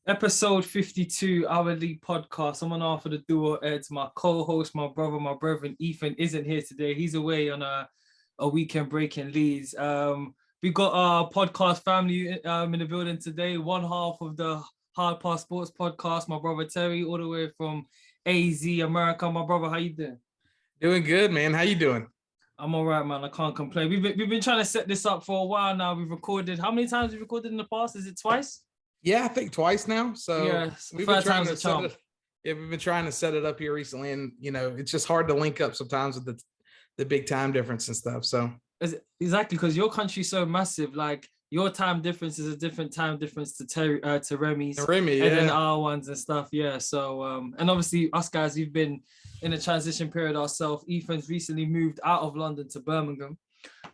Episode 52, Our League Podcast. I'm on half of the duo Eds. My co-host, my brother, my brethren, Ethan isn't here today. He's away on a weekend break in Leeds. We got our podcast family in the building today. One half of the Hard Pass Sports Podcast, my brother Terry, all the way from AZ, America. My brother, how you doing? Doing good, man. How you doing? I'm all right, man. I can't complain. We've been trying to set this up for a while now. We've recorded, how many times we've recorded in the past? Is it twice? Yeah, I think twice now. So Yeah, we've been third trying time's to a set charm. it. Yeah, we've been trying to set it up here recently, and it's just hard to link up sometimes with the big time difference and stuff. So Exactly, because your country's so massive. Like your time difference is a different time difference to to Remy's, Remy, and then yeah. our ones and stuff. Yeah. So and obviously us guys, we've been in a transition period ourselves. Ethan's recently moved out of London to Birmingham.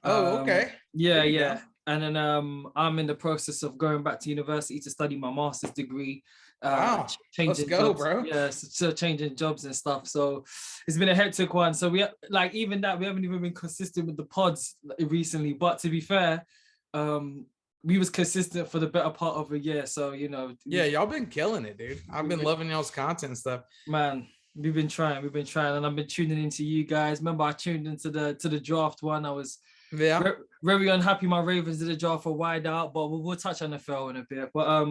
Oh, okay. Yeah, There you yeah. go. And then I'm in the process of going back to university to study my master's degree. Wow. Let's Changing go, jobs. bro. Yeah, so changing jobs and stuff. So it's been a hectic one. So we like even that we haven't even been consistent with the pods recently. But to be fair, we was consistent for the better part of a year. So Yeah, y'all been killing it, dude. I've been loving y'all's content and stuff. man. We've been trying, and I've been tuning into you guys. Remember, I tuned into the draft one. I was Yeah. very unhappy my Ravens did a draft for wide out, but we'll touch on NFL in a bit. But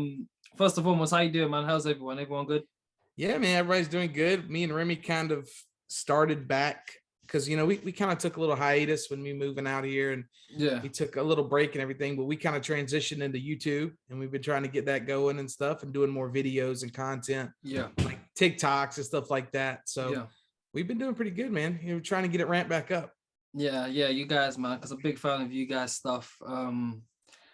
first and foremost, how you doing, man? How's everyone? Everyone good? Yeah, man, everybody's doing good. Me and Remy kind of started back because we kind of took a little hiatus when we moving out here, and Yeah. we took a little break and everything, but we kind of transitioned into YouTube, and we've been trying to get that going and stuff and doing more videos and content, Yeah. like TikToks and stuff like that. So Yeah. we've been doing pretty good, man. We're trying to get it ramped back up. Yeah, you guys, man, because I'm a big fan of you guys' stuff.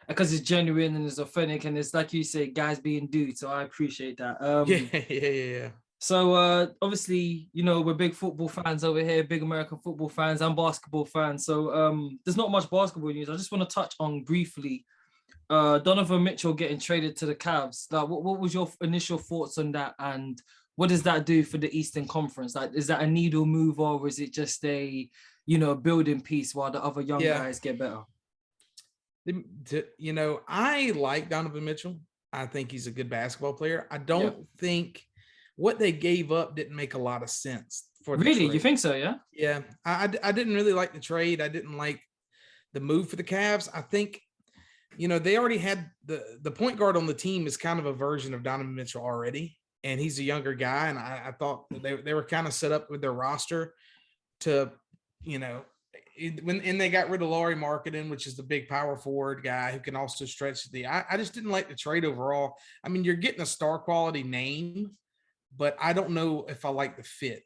Because it's genuine and it's authentic and it's like you say, guys being dudes. So I appreciate that. Yeah. So obviously, we're big football fans over here, big American football fans and basketball fans. So there's not much basketball news. I just want to touch on briefly Donovan Mitchell getting traded to the Cavs. Like, what was your initial thoughts on that, and what does that do for the Eastern Conference? Like, is that a needle mover, or is it just a building piece while the other young guys get better? I like Donovan Mitchell. I think he's a good basketball player. I don't think what they gave up didn't make a lot of sense for the Really? trade. You think so? Yeah. Yeah, I didn't really like the trade. I didn't like the move for the Cavs. I think they already had the point guard on the team is kind of a version of Donovan Mitchell already, and he's a younger guy. And I thought they were kind of set up with their roster to, when they got rid of Lauri Markkanen, which is the big power forward guy who can also stretch I just didn't like the trade overall. I mean, you're getting a star quality name, but I don't know if I like the fit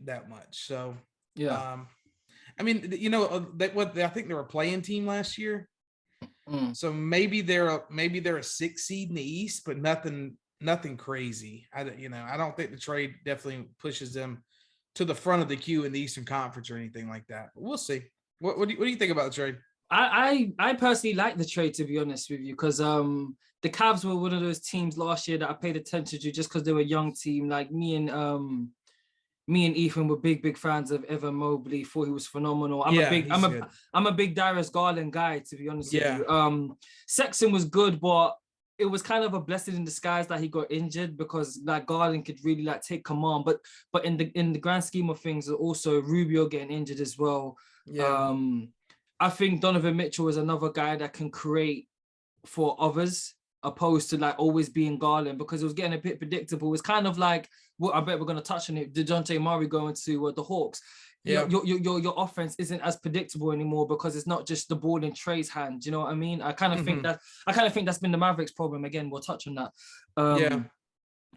that much. So yeah. I mean, I think they were a playing team last year. So maybe they're a 6 seed in the East, but nothing crazy. I don't think the trade definitely pushes them to the front of the queue in the Eastern Conference or anything like that. But we'll see. What do you think about the trade? I personally like the trade, to be honest with you, because the Cavs were one of those teams last year that I paid attention to just because they were a young team. Like me and Ethan were big fans of Evan Mobley. Thought he was phenomenal. I'm a big Darius Garland guy, to be honest with you. Sexton was good, but it was kind of a blessing in disguise that he got injured, because like Garland could really like take command. But in the grand scheme of things, also Rubio getting injured as well. Yeah. I think Donovan Mitchell is another guy that can create for others, opposed to like always being Garland, because it was getting a bit predictable. It's kind of like, well, I bet we're going to touch on it, DeJounte Murray going to the Hawks. Yeah. Your offense isn't as predictable anymore because it's not just the ball in Trey's hand. You know what I mean? I kind of think that's been the Mavericks' problem. Again, we'll touch on that.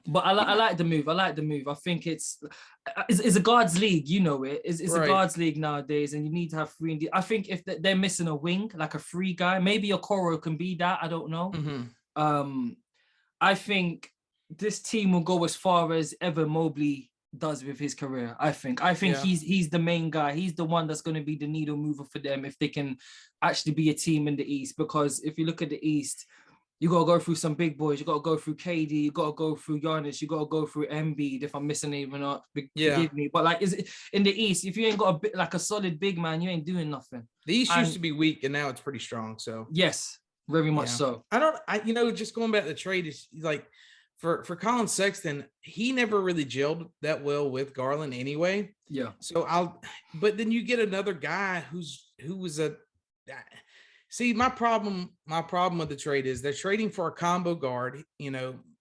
But I like the move. I think it's a guards league. It's a guards league nowadays, and you need to have three. I think if they're missing a wing, like a free guy, maybe Okoro can be that. I don't know. I think this team will go as far as Evan Mobley does with his career. I think he's the main guy. He's the one that's going to be the needle mover for them if they can actually be a team in the East. Because if you look at the East, you got to go through some big boys. You got to go through KD. You got to go through Giannis. You got to go through Embiid. If I'm missing anyone up, forgive me. But like, is it in the East? If you ain't got a solid big man, you ain't doing nothing. The East used to be weak, and now it's pretty strong. So yes, very much so. Just going back to the trade is like, for Colin Sexton, he never really gelled that well with Garland anyway. Yeah. So but then you get another guy who was a. See, my problem with the trade is they're trading for a combo guard.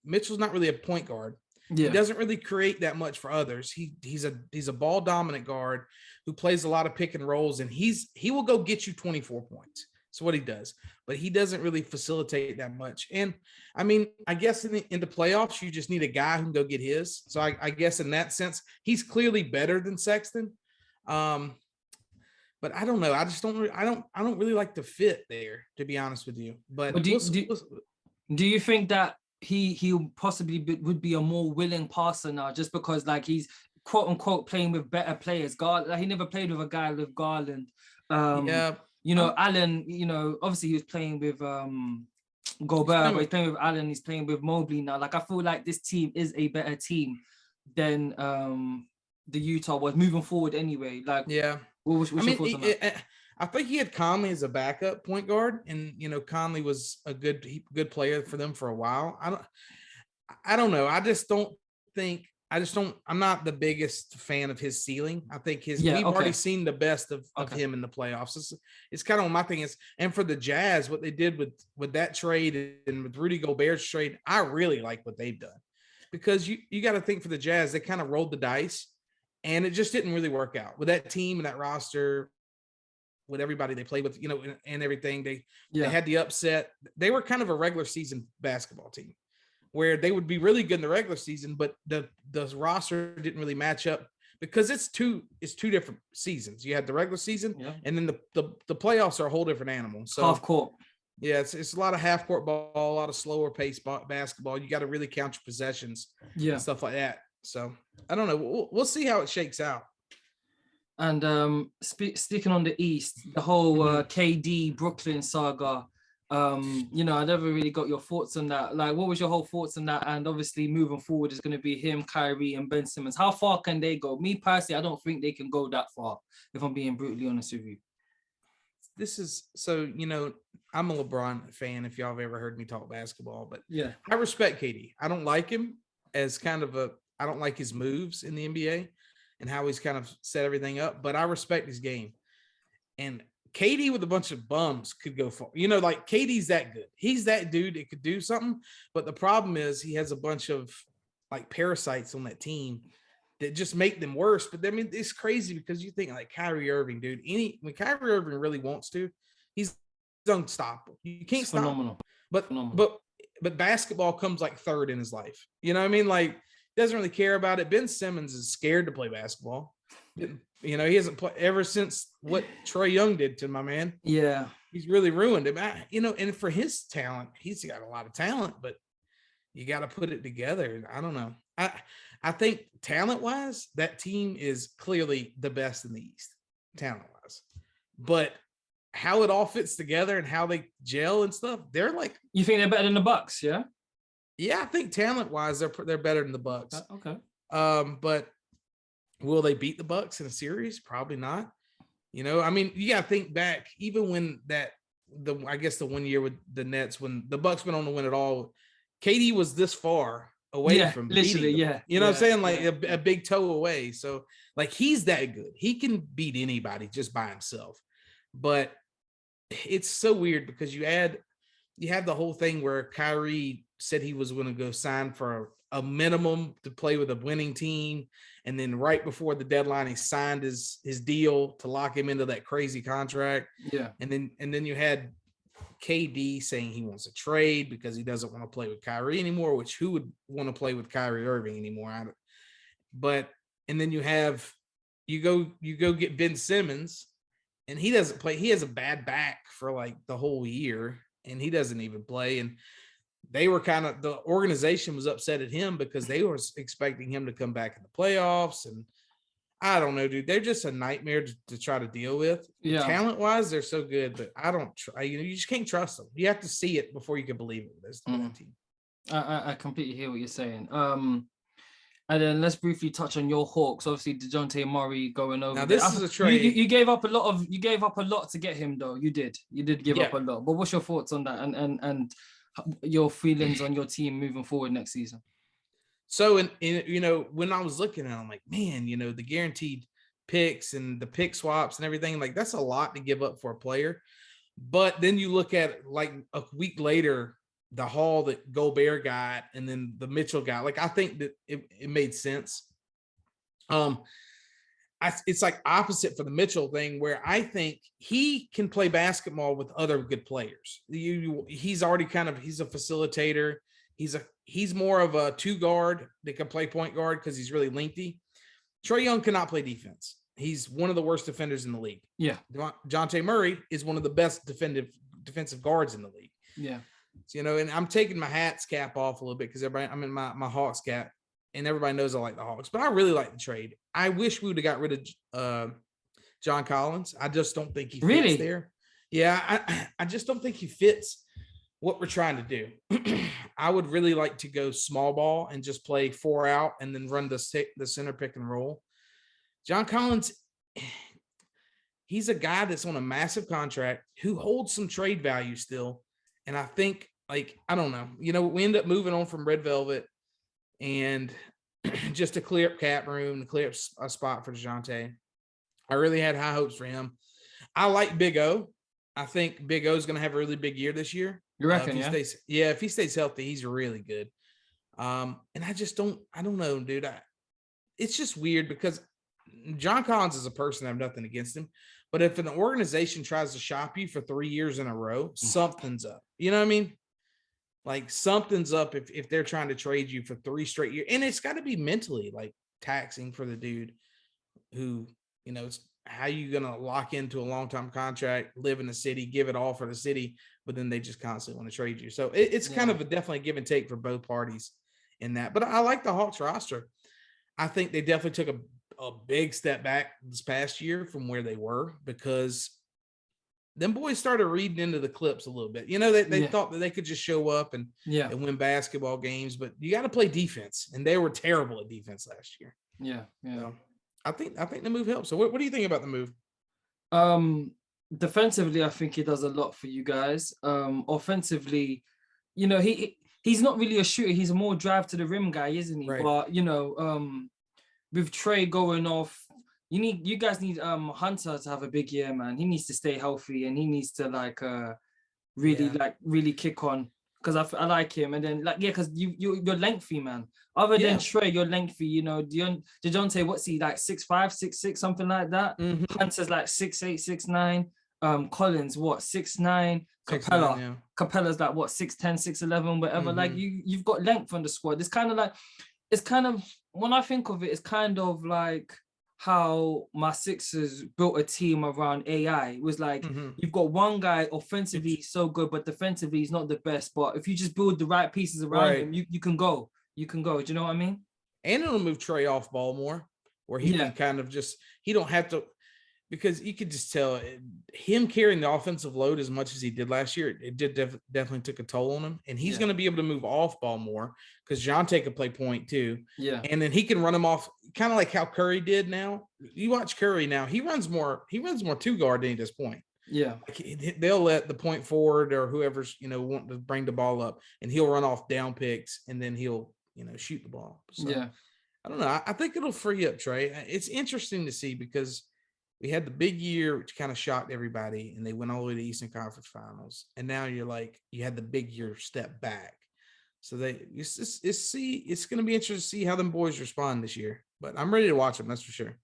Mitchell's not really a point guard. Yeah. He doesn't really create that much for others. He's a ball dominant guard who plays a lot of pick and rolls, and he will go get you 24 points. That's what he does, but he doesn't really facilitate that much. And I mean, I guess in the playoffs, you just need a guy who can go get his. So I guess in that sense, he's clearly better than Sexton. But I don't know. I just don't. I don't really like the fit there, to be honest with you. But do you think that he possibly would be a more willing passer now, just because like he's quote unquote playing with better players? He never played with a guy with Garland. Allen. Obviously he was playing with Gobert, but he's playing with Allen. He's playing with Mobley now. Like I feel like this team is a better team than the Utah was moving forward anyway. Like what's your thoughts on that? I think he had Conley as a backup point guard, and Conley was a good player for them for a while. I don't know. I'm not the biggest fan of his ceiling. I think we've already seen the best of him in the playoffs. It's kind of what my thing is. And for the Jazz, what they did with that trade and with Rudy Gobert's trade, I really like what they've done, because you got to think for the Jazz, they kind of rolled the dice, and it just didn't really work out with that team and that roster, with everybody they played with, and everything. They had the upset. They were kind of a regular season basketball team where they would be really good in the regular season, but the roster didn't really match up, because it's two different seasons. You had the regular season, and then the playoffs are a whole different animal. So half court. Yeah, it's a lot of half court ball, a lot of slower pace basketball. You got to really count your possessions, and stuff like that. So I don't know. We'll see how it shakes out. And sticking on the East, the whole KD Brooklyn saga. I never really got your thoughts on that. Like, what was your whole thoughts on that? And obviously, moving forward, is going to be him, Kyrie, and Ben Simmons. How far can they go? Me personally, I don't think they can go that far, if I'm being brutally honest with you. I'm a LeBron fan, if y'all have ever heard me talk basketball, but I respect KD. I don't like him as I don't like his moves in the NBA and how he's kind of set everything up, but I respect his game. And KD with a bunch of bums could go far. Like KD's that good. He's that dude that could do something. But the problem is he has a bunch of like parasites on that team that just make them worse. But I mean, it's crazy because you think like Kyrie Irving, dude. When Kyrie Irving really wants to, he's unstoppable. You can't stop him. But basketball comes like third in his life. You know what I mean? Like, doesn't really care about it. Ben Simmons is scared to play basketball. He hasn't played ever since what Trae Young did to my man. Yeah. He's really ruined him. And for his talent, he's got a lot of talent, but you got to put it together. I don't know. I think talent-wise, that team is clearly the best in the East, talent-wise. But how it all fits together and how they gel and stuff, they're like... You think they're better than the Bucks, yeah? Yeah, I think talent-wise, they're better than the Bucks. Okay. But will they beat the Bucks in a series? Probably not. You got to think back, even when the 1 year with the Nets, when the Bucks went on to win it all, KD was this far away from literally, beating them. You know what I'm saying? Like a big toe away. So like, he's that good. He can beat anybody just by himself. But it's so weird because you have the whole thing where Kyrie said he was going to go sign for a minimum to play with a winning team. And then right before the deadline, he signed his deal to lock him into that crazy contract. Yeah. And then you had KD saying he wants to trade because he doesn't want to play with Kyrie anymore, which who would want to play with Kyrie Irving anymore? And then you go get Ben Simmons, and he doesn't play. He has a bad back for like the whole year, and he doesn't even play. And they were the organization was upset at him because they were expecting him to come back in the playoffs. And I don't know, dude, they're just a nightmare to try to deal with. Yeah. Talent wise, they're so good, but I don't try, you just can't trust them. You have to see it before you can believe it. That's the team. I completely hear what you're saying. And then let's briefly touch on your Hawks. Obviously, DeJounte Murray going over. Now this is a trade. You gave up a lot to get him, though. You did give up a lot. But what's your thoughts on that? And your feelings on your team moving forward next season. So, when I was looking at it, I'm like, man, the guaranteed picks and the pick swaps and everything, like that's a lot to give up for a player. But then you look at like a week later, the haul that Gobert got and then the Mitchell got, like, I think that it made sense. It's like opposite for the Mitchell thing, where I think he can play basketball with other good players. He's already he's a facilitator. He's more of a 2-guard that can play point guard because he's really lengthy. Trae Young cannot play defense. He's one of the worst defenders in the league. Yeah. DeJounte Murray is one of the best defensive guards in the league. Yeah. So, and I'm taking my hat's cap off a little bit because I'm in my Hawks cap, and everybody knows I like the Hawks, but I really like the trade. I wish we would have got rid of John Collins. I just don't think he fits there. Yeah, I just don't think he fits what we're trying to do. I would really like to go small ball and just play 4 out and then run the center pick and roll. John Collins, he's a guy that's on a massive contract who holds some trade value still. And I think, like, I don't know, we end up moving on from Red Velvet and just to clear up cap room, to clear up a spot for DeJounte. I really had high hopes for him. I like Big O. I think Big O is going to have a really big year this year. You reckon, if he stays healthy, he's really good. And I don't know, dude. It's just weird because John Collins is a person, I have nothing against him. But if an organization tries to shop you for 3 years in a row, something's up. You know what I mean? Like, something's up if they're trying to trade you for 3 straight years. And it's got to be mentally, like, taxing for the dude who, it's how you going to lock into a long-term contract, live in the city, give it all for the city, but then they just constantly want to trade you. So it's kind of definitely give and take for both parties in that. But I like the Hawks roster. I think they definitely took a big step back this past year from where they were because them boys started reading into the clips a little bit. They thought that they could just show up and win basketball games, but you got to play defense, and they were terrible at defense last year. Yeah. So I think the move helps. So what do you think about the move? Defensively, I think he does a lot for you guys. Offensively, he's not really a shooter. He's a more drive to the rim guy, isn't he? Right. But with Trae going off, you guys need Hunter to have a big year, man. He needs to stay healthy and he needs to really kick on because I like him. And then because you're lengthy, man. Other than Trae, you're lengthy. DeJounte, what's he like 6'5", 6'6", something like that? Mm-hmm. Hunter's like 6'8", 6'9". Collins, what, 6'9". Capella's like what, 6'10", 6'11", whatever. Mm-hmm. Like you've got length on the squad. It's kind of when I think of it, it's kind of like how my Sixers built a team around AI. It was like you've got one guy offensively so good, but defensively he's not the best. But if you just build the right pieces around him, you can go. You can go. Do you know what I mean? And it'll move Trae off ball more, where he can kind of he don't have to, because you could just tell him carrying the offensive load as much as he did last year. It did definitely took a toll on him, and he's going to be able to move off ball more because DeJounte could play point too. Yeah, and then he can run him off, kind of like how Curry did. Now you watch Curry now; he runs more 2-guard than he does point. Yeah, they'll let the point forward or whoever's want to bring the ball up, and he'll run off down picks, and then he'll shoot the ball. So, I don't know. I think it'll free up Trae. It's interesting to see because we had the big year, which kind of shocked everybody, and they went all the way to the Eastern Conference Finals. And now you had the big year step back. So it's going to be interesting to see how them boys respond this year. But I'm ready to watch them, that's for sure.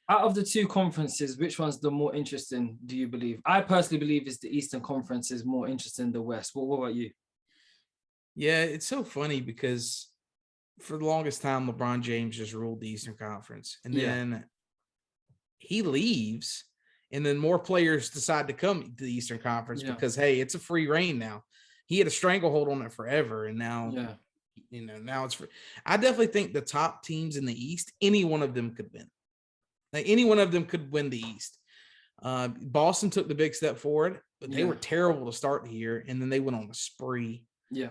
Out of the two conferences, which one's the more interesting, do you believe? I personally believe it's the Eastern Conference is more interesting than the West. What about you? Yeah, it's so funny because for the longest time, LeBron James just ruled the Eastern Conference. And then he leaves, and then more players decide to come to the Eastern Conference because, hey, it's a free reign now. He had a stranglehold on it forever, and now, now it's free. I definitely think the top teams in the East, any one of them could win. Like, any one of them could win the East. Boston took the big step forward, but they were terrible to start the year, and then they went on a spree. Yeah.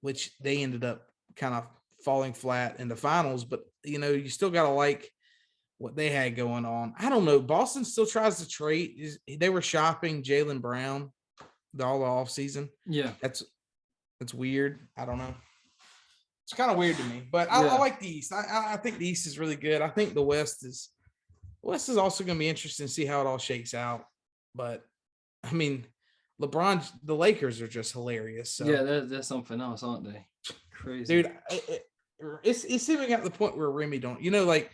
Which they ended up kind of falling flat in the finals, but you still gotta like what they had going on. I don't know. Boston still tries to trade. They were shopping Jaylen Brown all the offseason. Yeah. It's weird. I don't know. It's kind of weird to me, but I like the East. I think the East is really good. I think the West is also going to be interesting to see how it all shakes out. But I mean, the Lakers are just hilarious. So. Yeah, they're something else, aren't they? Crazy, dude. It's even got to the point where Remy don't. Like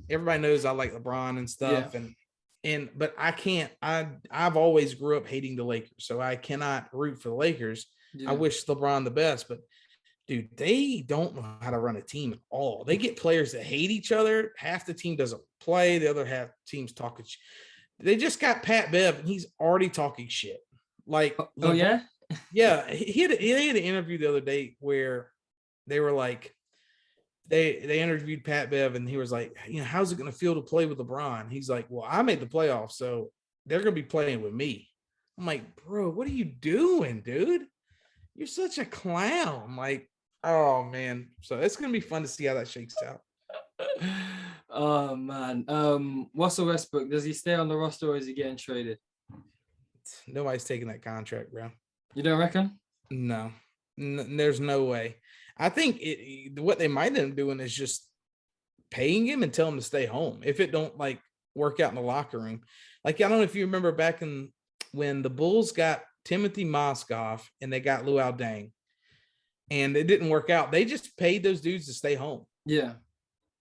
everybody knows I like LeBron and stuff, but I can't. I've always grew up hating the Lakers, so I cannot root for the Lakers. Yeah. I wish LeBron the best, but. Dude, they don't know how to run a team at all. They get players that hate each other. Half the team doesn't play. The other half team's talking shit. They just got Pat Bev, and he's already talking shit. Like, yeah? Yeah. He had an interview the other day where they were like, they interviewed Pat Bev, and he was like, how's it going to feel to play with LeBron? He's like, well, I made the playoffs, so they're going to be playing with me. I'm like, bro, what are you doing, dude? You're such a clown. Like, oh man, so it's gonna be fun to see how that shakes out. Oh man, Russell Westbrook, does he stay on the roster or is he getting traded? Nobody's taking that contract, bro. You don't reckon? No, there's no way. I think what they might end up doing is just paying him and tell him to stay home if it don't like work out in the locker room. Like, I don't know if you remember back when the Bulls got Timothy Mozgov and they got Luol Deng. And it didn't work out. They just paid those dudes to stay home. Yeah.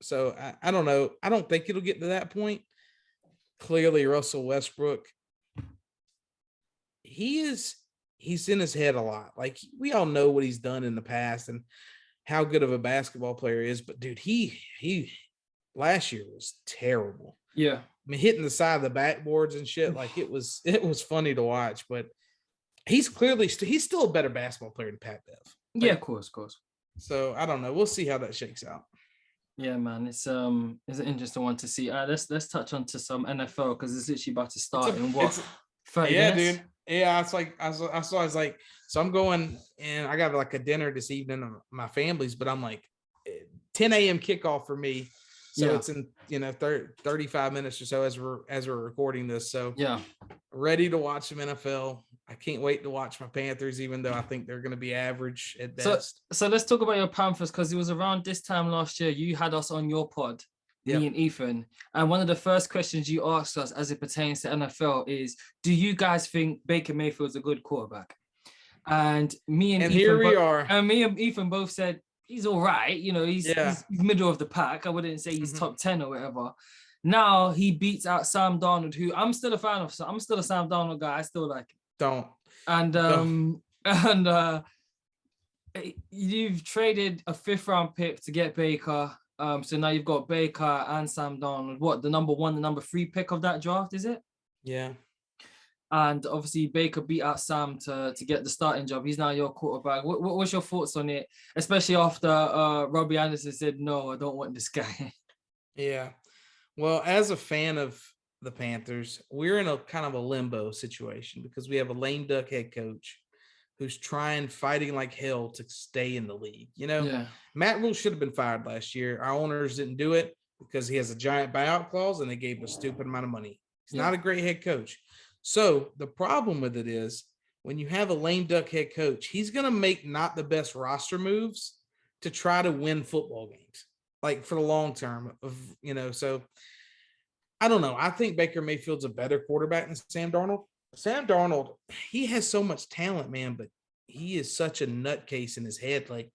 So I don't know. I don't think it'll get to that point. Clearly, Russell Westbrook, he's in his head a lot. Like, we all know what he's done in the past and how good of a basketball player he is. But dude, he last year was terrible. Yeah. I mean, hitting the side of the backboards and shit. Like, it was funny to watch. But he's still a better basketball player than Pat Bev. Yeah, of course. So I don't know. We'll see how that shakes out. Yeah, man. It's an interesting one to see. Let's touch on to some NFL because it's literally about to start in what 30 minutes? Dude. Yeah, it's like I was like, so I'm going and I got like a dinner this evening. My family's, but I'm like 10 a.m. kickoff for me. So it's in 35 minutes or so as we're recording this. So ready to watch some NFL. I can't wait to watch my Panthers, even though I think they're going to be average at best. So let's talk about your Panthers because it was around this time last year you had us on your pod, me and Ethan, and one of the first questions you asked us as it pertains to NFL is, do you guys think Baker Mayfield's a good quarterback? And me and Ethan both said he's all right. He's middle of the pack. I wouldn't say he's top 10 or whatever. Now he beats out Sam Darnold, who I'm still a fan of. So I'm still a Sam Darnold guy. I still like him. Don't. And you've traded a 5th round pick to get Baker. So now you've got Baker and Sam Darnold. What, the number 1, the number 3 pick of that draft, is it? Yeah. And obviously Baker beat out Sam to get the starting job. He's now your quarterback. What's your thoughts on it, especially after Robbie Anderson said, no, I don't want this guy? Yeah. Well, as a fan of the Panthers, we're in a kind of a limbo situation because we have a lame duck head coach who's fighting like hell to stay in the league. Matt Rule should have been fired last year. Our owners didn't do it because he has a giant buyout clause and they gave him a stupid amount of money. He's not a great head coach. So the problem with it is when you have a lame duck head coach, he's going to make not the best roster moves to try to win football games, like for the long term so I don't know. I think Baker Mayfield's a better quarterback than Sam Darnold. Sam Darnold, he has so much talent, man, but he is such a nutcase in his head. Like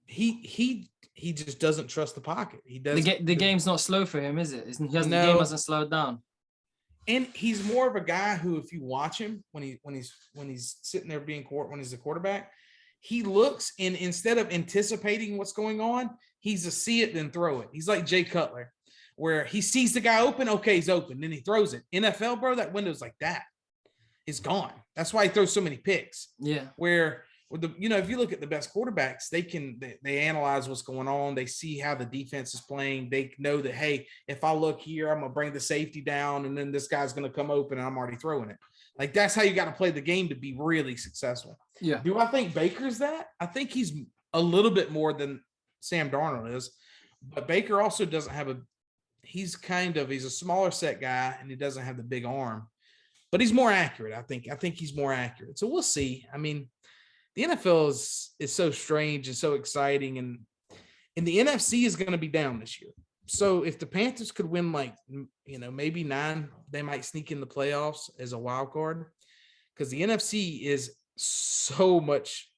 he just doesn't trust the pocket. He does. The game's not slow for him, is it? The game hasn't slowed down. And he's more of a guy who, if you watch him when he's sitting there when he's a quarterback, he looks and instead of anticipating what's going on, he's a see it then throw it. He's like Jay Cutler, where he sees the guy open, okay, he's open, then he throws it. NFL, bro, that window's like that. It's gone. That's why he throws so many picks. Yeah. Where if you look at the best quarterbacks, they analyze what's going on. They see how the defense is playing. They know that, hey, if I look here, I'm going to bring the safety down and then this guy's going to come open and I'm already throwing it. Like, that's how you got to play the game to be really successful. Yeah. Do I think Baker's that? I think he's a little bit more than Sam Darnold is, but Baker also doesn't have he's a smaller set guy and he doesn't have the big arm, but he's more accurate. I think he's more accurate. So we'll see. I mean, the NFL is so strange and so exciting, and the NFC is going to be down this year. So if the Panthers could win maybe 9, they might sneak in the playoffs as a wild card, because the NFC is so much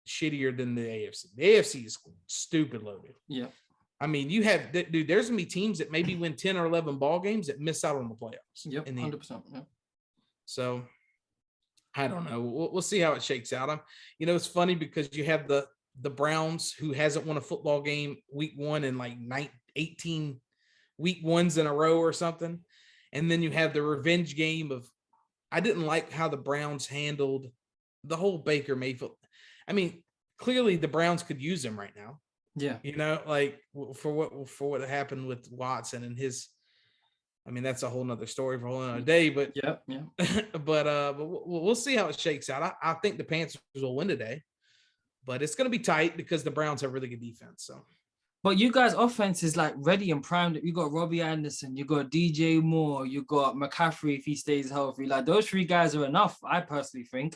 shittier than the AFC. The AFC is stupid loaded. Yeah. I mean, you have, dude, there's going to be teams that maybe win 10 or 11 ball games that miss out on the playoffs. Yep, 100%. Yeah. So I don't know. We'll see how it shakes out. It's funny because you have the Browns, who hasn't won a football game week 1 in 18 week ones in a row or something. And then you have the revenge game of, I didn't like how the Browns handled the whole Baker Mayfield. I mean, clearly the Browns could use him right now. Yeah. For what happened with Watson and his, I mean, that's a whole nother story for a whole nother day, but yeah. but we'll see how it shakes out. I think the Panthers will win today, but it's going to be tight because the Browns have really good defense. So, but you guys' offense is ready and primed. You got Robbie Anderson, you got DJ Moore, you got McCaffrey if he stays healthy. Those 3 guys are enough, I personally think.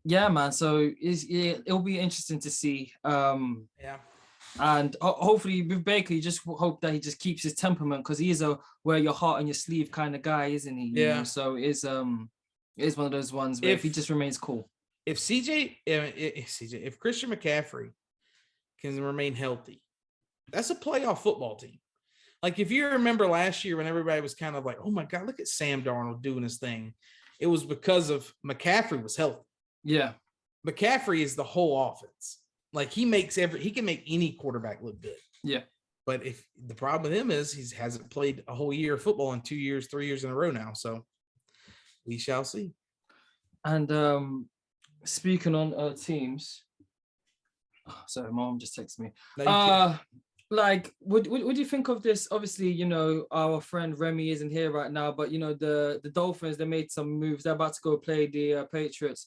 Yeah, man. So it'll be interesting to see. And hopefully with Baker, you just hope that he just keeps his temperament, because he is a wear your heart on your sleeve kind of guy, isn't he? Yeah. So it is one of those ones where if he just remains cool. If Christian McCaffrey can remain healthy, that's a playoff football team. If you remember last year when everybody was kind of like, oh my God, look at Sam Darnold doing his thing. It was because of McCaffrey was healthy. Yeah. McCaffrey is the whole offense. He can make any quarterback look good. Yeah. But if the problem with him is he hasn't played a whole year of football in 2 years, 3 years in a row now. So we shall see. And speaking on teams, sorry, mom just texted me. What do you think of this? Obviously, our friend Remy isn't here right now, but the Dolphins, they made some moves. They're about to go play the Patriots.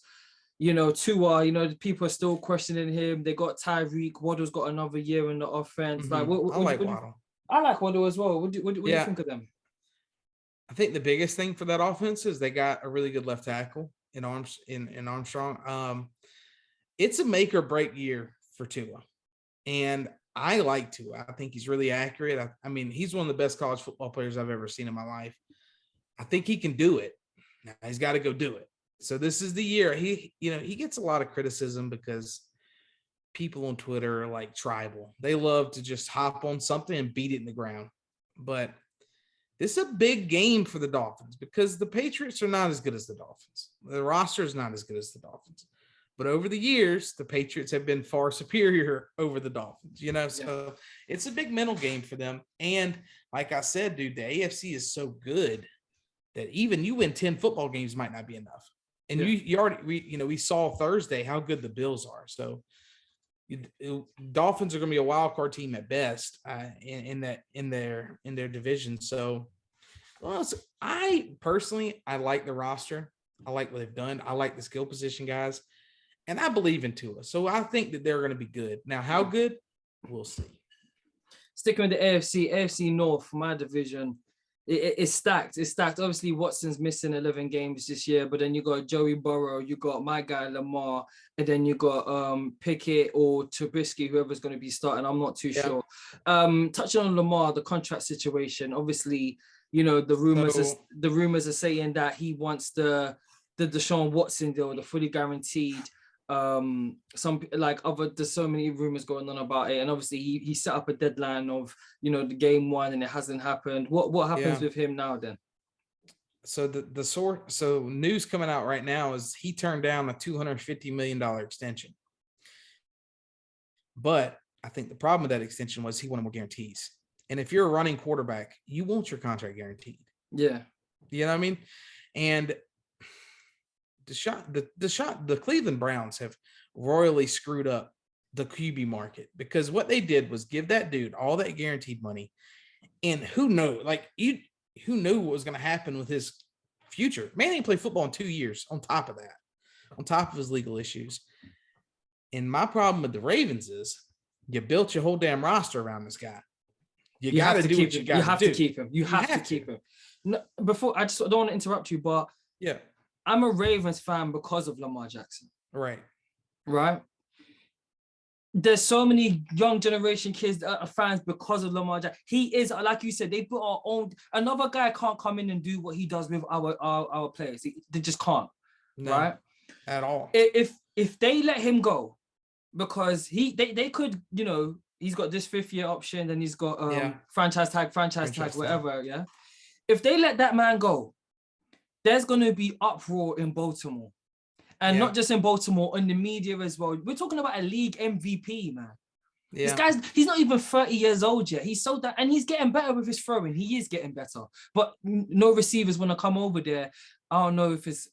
Tua, the people are still questioning him. They got Tyreek. Waddle's got another year in the offense. Mm-hmm. I like Waddle. I like Waddle as well. What do you think of them? I think the biggest thing for that offense is they got a really good left tackle in Armstrong. It's a make or break year for Tua, and I like Tua. I think he's really accurate. I mean, he's one of the best college football players I've ever seen in my life. I think he can do it. Now he's got to go do it. So this is the year. He gets a lot of criticism because people on Twitter are like tribal. They love to just hop on something and beat it in the ground. But this is a big game for the Dolphins because the Patriots are not as good as the Dolphins. The roster is not as good as the Dolphins. But over the years, the Patriots have been far superior over the Dolphins, so it's a big mental game for them. And like I said, dude, the AFC is so good that even you win 10 football games might not be enough. And we saw Thursday how good the Bills are. So Dolphins are going to be a wild card team at best in their division. So, I personally like the roster. I like what they've done. I like the skill position guys, and I believe in Tua. So I think that they're going to be good. Now, how good? We'll see. Sticking with the AFC North, my division. It's stacked. It's stacked. Obviously, Watson's missing 11 games this year, but then you got Joey Burrow, you got my guy Lamar, and then you got Pickett or Trubisky, whoever's going to be starting. I'm not too sure. Touching on Lamar, the contract situation. Obviously, the rumors are saying that he wants the Deshaun Watson deal, the fully guaranteed. There's so many rumors going on about it, and obviously he set up a deadline of the game 1 and it hasn't happened. What happens with him now then? So news coming out right now is he turned down a $250 million extension, but I think the problem with that extension was he wanted more guarantees. And if you're a running quarterback, you want your contract guaranteed. Yeah, you know what I mean. And the Cleveland Browns have royally screwed up the QB market, because what they did was give that dude all that guaranteed money, and who knew what was going to happen with his future. Man didn't play football in 2 years on top of that, on top of his legal issues. And my problem with the Ravens is you built your whole damn roster around this guy. You got to do what you got to do. You have to keep him. You have to keep him. No, before, I just don't want to interrupt you, but I'm a Ravens fan because of Lamar Jackson. Right. There's so many young generation kids that are fans because of Lamar Jackson. He is, like you said, they put our own. Another guy can't come in and do what he does with our players. They just can't, right? At all. If they let him go, because they could, he's got this 5-year option, and he's got franchise tag, whatever. Yeah. If they let that man go, there's gonna be uproar in Baltimore. And not just in Baltimore, in the media as well. We're talking about a league MVP, man. Yeah. This he's not even 30 years old yet. He's so that, and he's getting better with his throwing. He is getting better. But no receivers want to come over there. I don't know if it's,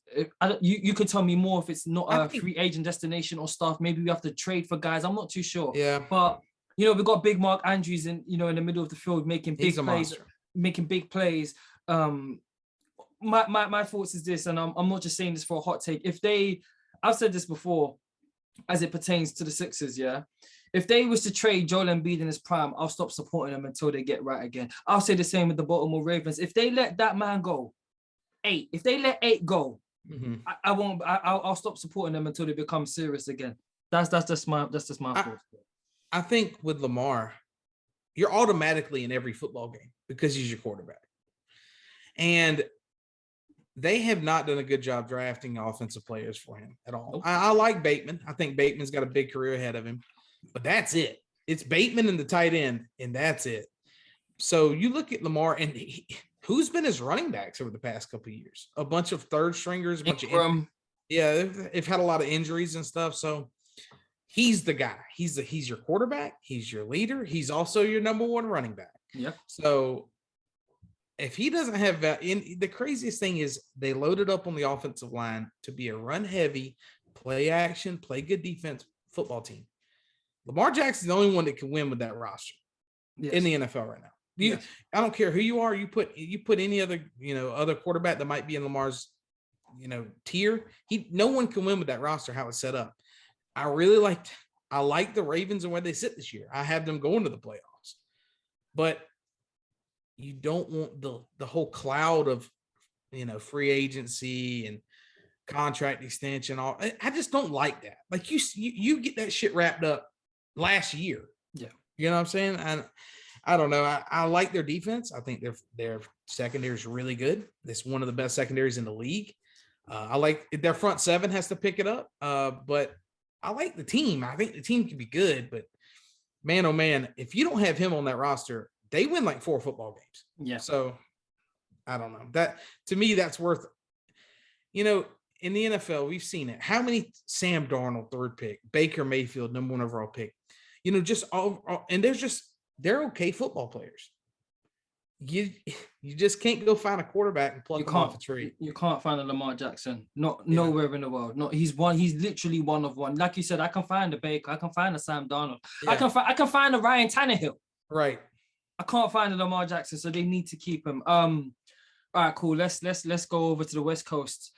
you could tell me more if it's not a free agent destination or stuff. Maybe we have to trade for guys. I'm not too sure. Yeah. But, we've got big Mark Andrews in the middle of the field making big plays. My thoughts is this, and I'm not just saying this for a hot take. I've said this before, as it pertains to the Sixers, yeah. If they was to trade Joel Embiid in his prime, I'll stop supporting them until they get right again. I'll say the same with the Baltimore Ravens. If they let that man go, 8. If they let 8 go, I won't. I'll stop supporting them until they become serious again. That's just my thoughts. I think with Lamar, you're automatically in every football game because he's your quarterback, and they have not done a good job drafting offensive players for him at all. Nope. I like Bateman. I think Bateman's got a big career ahead of him, but that's it. It's Bateman and the tight end, and that's it. So you look at Lamar, and who's been his running backs over the past couple of years? A bunch of third stringers, they've had a lot of injuries and stuff. So he's the guy. He's your quarterback. He's your leader. He's also your number one running back. Yep. So if he doesn't have that, the craziest thing is they loaded up on the offensive line to be a run-heavy, play action, play good defense football team. Lamar Jackson's the only one that can win with that roster in the NFL right now. I don't care who you are. You put any other other quarterback that might be in Lamar's tier. No one can win with that roster how it's set up. I like the Ravens and where they sit this year. I have them going to the playoffs, but you don't want the whole cloud of free agency and contract extension. I just don't like that. Like you get that shit wrapped up last year. Yeah, you know what I'm saying? And I don't know. I like their defense. I think their secondary is really good. It's one of the best secondaries in the league. I like their front seven has to pick it up. But I like the team. I think the team can be good. But man, oh man, if you don't have him on that roster, they win like 4 football games. Yeah. So I don't know. That to me, that's worth. In the NFL, we've seen it. How many Sam Darnold 3rd pick, Baker Mayfield number 1 overall pick? Just all and they're okay football players. You just can't go find a quarterback and pluck him off a tree. You can't find a Lamar Jackson. Nowhere in the world. No, he's literally one of one. Like you said, I can find a Baker. I can find a Sam Darnold. Yeah. I can find a Ryan Tannehill. Right. I can't find a Lamar Jackson, so they need to keep him. All right, cool. Let's go over to the West Coast.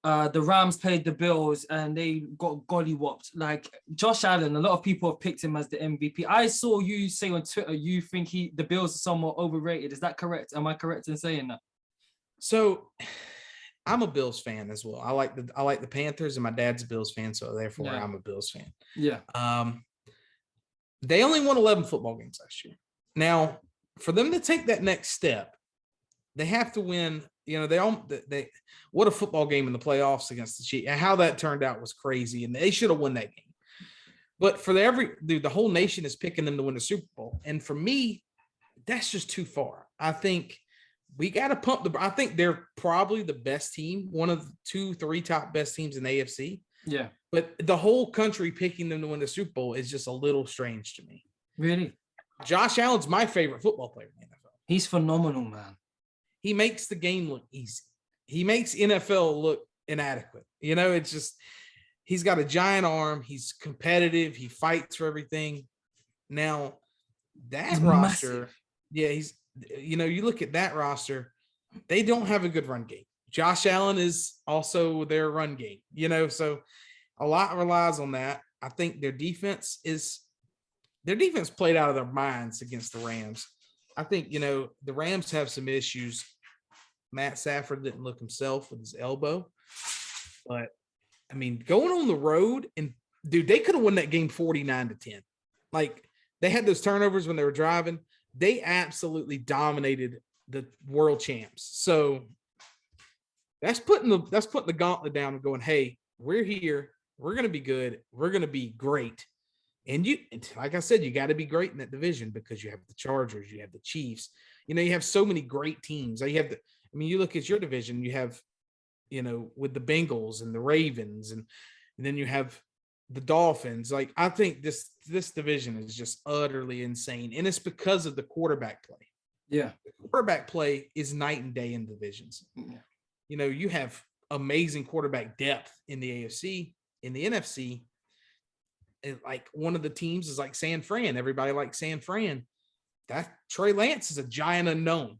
The Rams played the Bills and they got golly-whopped. Like Josh Allen, a lot of people have picked him as the MVP. I saw you say on Twitter you think the Bills are somewhat overrated. Is that correct? Am I correct in saying that? So I'm a Bills fan as well. I like the Panthers, and my dad's a Bills fan, so therefore I'm a Bills fan. Yeah. They only won 11 football games last year. Now, for them to take that next step, they have to win. They what a football game in the playoffs against the Chiefs. And how that turned out was crazy, and they should have won that game. But for the whole nation is picking them to win the Super Bowl, and for me, that's just too far. I think we got to pump I think they're probably the best team, one of the 2-3 top best teams in the AFC. Yeah, but the whole country picking them to win the Super Bowl is just a little strange to me. Really, Josh Allen's my favorite football player in the NFL. He's phenomenal, man. He makes the game look easy. He makes NFL look inadequate. It's just he's got a giant arm. He's competitive. He fights for everything. Now, that roster, massive. You look at that roster, they don't have a good run game. Josh Allen is also their run game, so a lot relies on that. I think their defense played out of their minds against the Rams. I think, the Rams have some issues. Matt Stafford didn't look himself with his elbow, but I mean, going on the road and dude, they could have won that game 49-10. Like they had those turnovers when they were driving. They absolutely dominated the world champs. So that's putting the gauntlet down and going, hey, we're here. We're going to be good. We're going to be great. And like I said, you got to be great in that division because you have the Chargers, you have the Chiefs. You have so many great teams. You look at your division, you have, with the Bengals and the Ravens, and then you have the Dolphins. Like, I think this division is just utterly insane. And it's because of the quarterback play. Yeah. The quarterback play is night and day in divisions. Yeah. You have amazing quarterback depth in the AFC, in the NFC. And like one of the teams is like San Fran. Everybody likes San Fran. That Trey Lance is a giant unknown.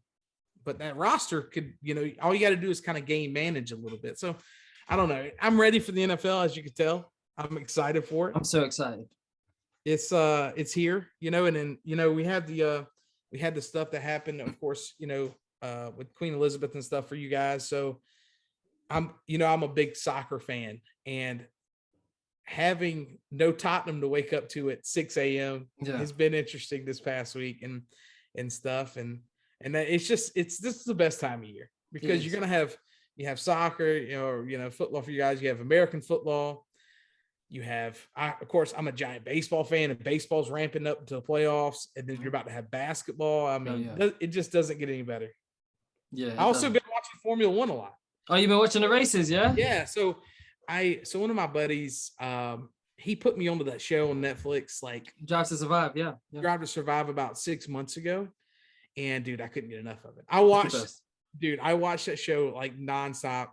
But that roster could, all you got to do is kind of game manage a little bit. So I don't know. I'm ready for the NFL, as you can tell. I'm excited for it. I'm so excited. It's here, and then we had the stuff that happened, of course, with Queen Elizabeth and stuff for you guys. So I'm a big soccer fan, and having no Tottenham to wake up to at 6 a.m. has been interesting this past week and stuff. And this is the best time of year because you're going to have soccer, football for you guys. You have American football. You have, of course, I'm a giant baseball fan, and baseball's ramping up to the playoffs. And then you're about to have basketball. I mean, it just doesn't get any better. Yeah. I also been watching Formula One a lot. Oh, you've been watching the races, yeah? Yeah. So one of my buddies, he put me onto that show on Netflix, like Drive to Survive. Yeah. Drive to Survive about 6 months ago. And dude, I couldn't get enough of it. I watched that show like nonstop.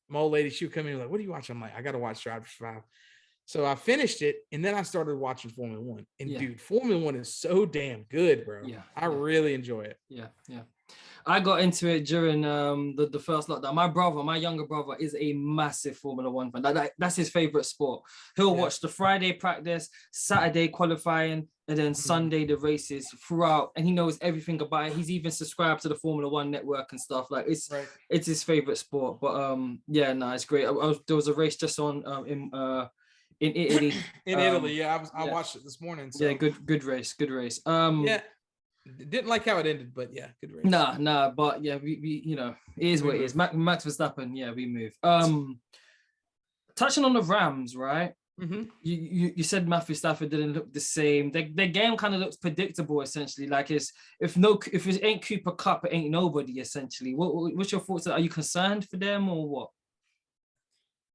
My old lady, she would come in like, what are you watching? I'm like, I got to watch Drive to Survive. So I finished it, and then I started watching Formula One. And dude, Formula One is so damn good, bro. Yeah. I really enjoy it. Yeah. I got into it during the first lockdown. My younger brother, is a massive Formula One fan. That's his favorite sport. He'll watch the Friday practice, Saturday qualifying, and then Sunday the races throughout. And he knows everything about it. He's even subscribed to the Formula One network and stuff. Like it's his favorite sport. But it's great. There was a race just on in Italy. In Italy, I watched it this morning. So. Yeah, good race. Didn't like how it ended, but yeah, good race. Nah, but yeah, we it is what it is. Max Verstappen, we move. Touching on the Rams, right? Mm-hmm. You said Matthew Stafford didn't look the same. Their game kind of looks predictable, essentially. Like if it ain't Cooper Kupp, it ain't nobody, essentially. What's your thoughts? Are you concerned for them or what?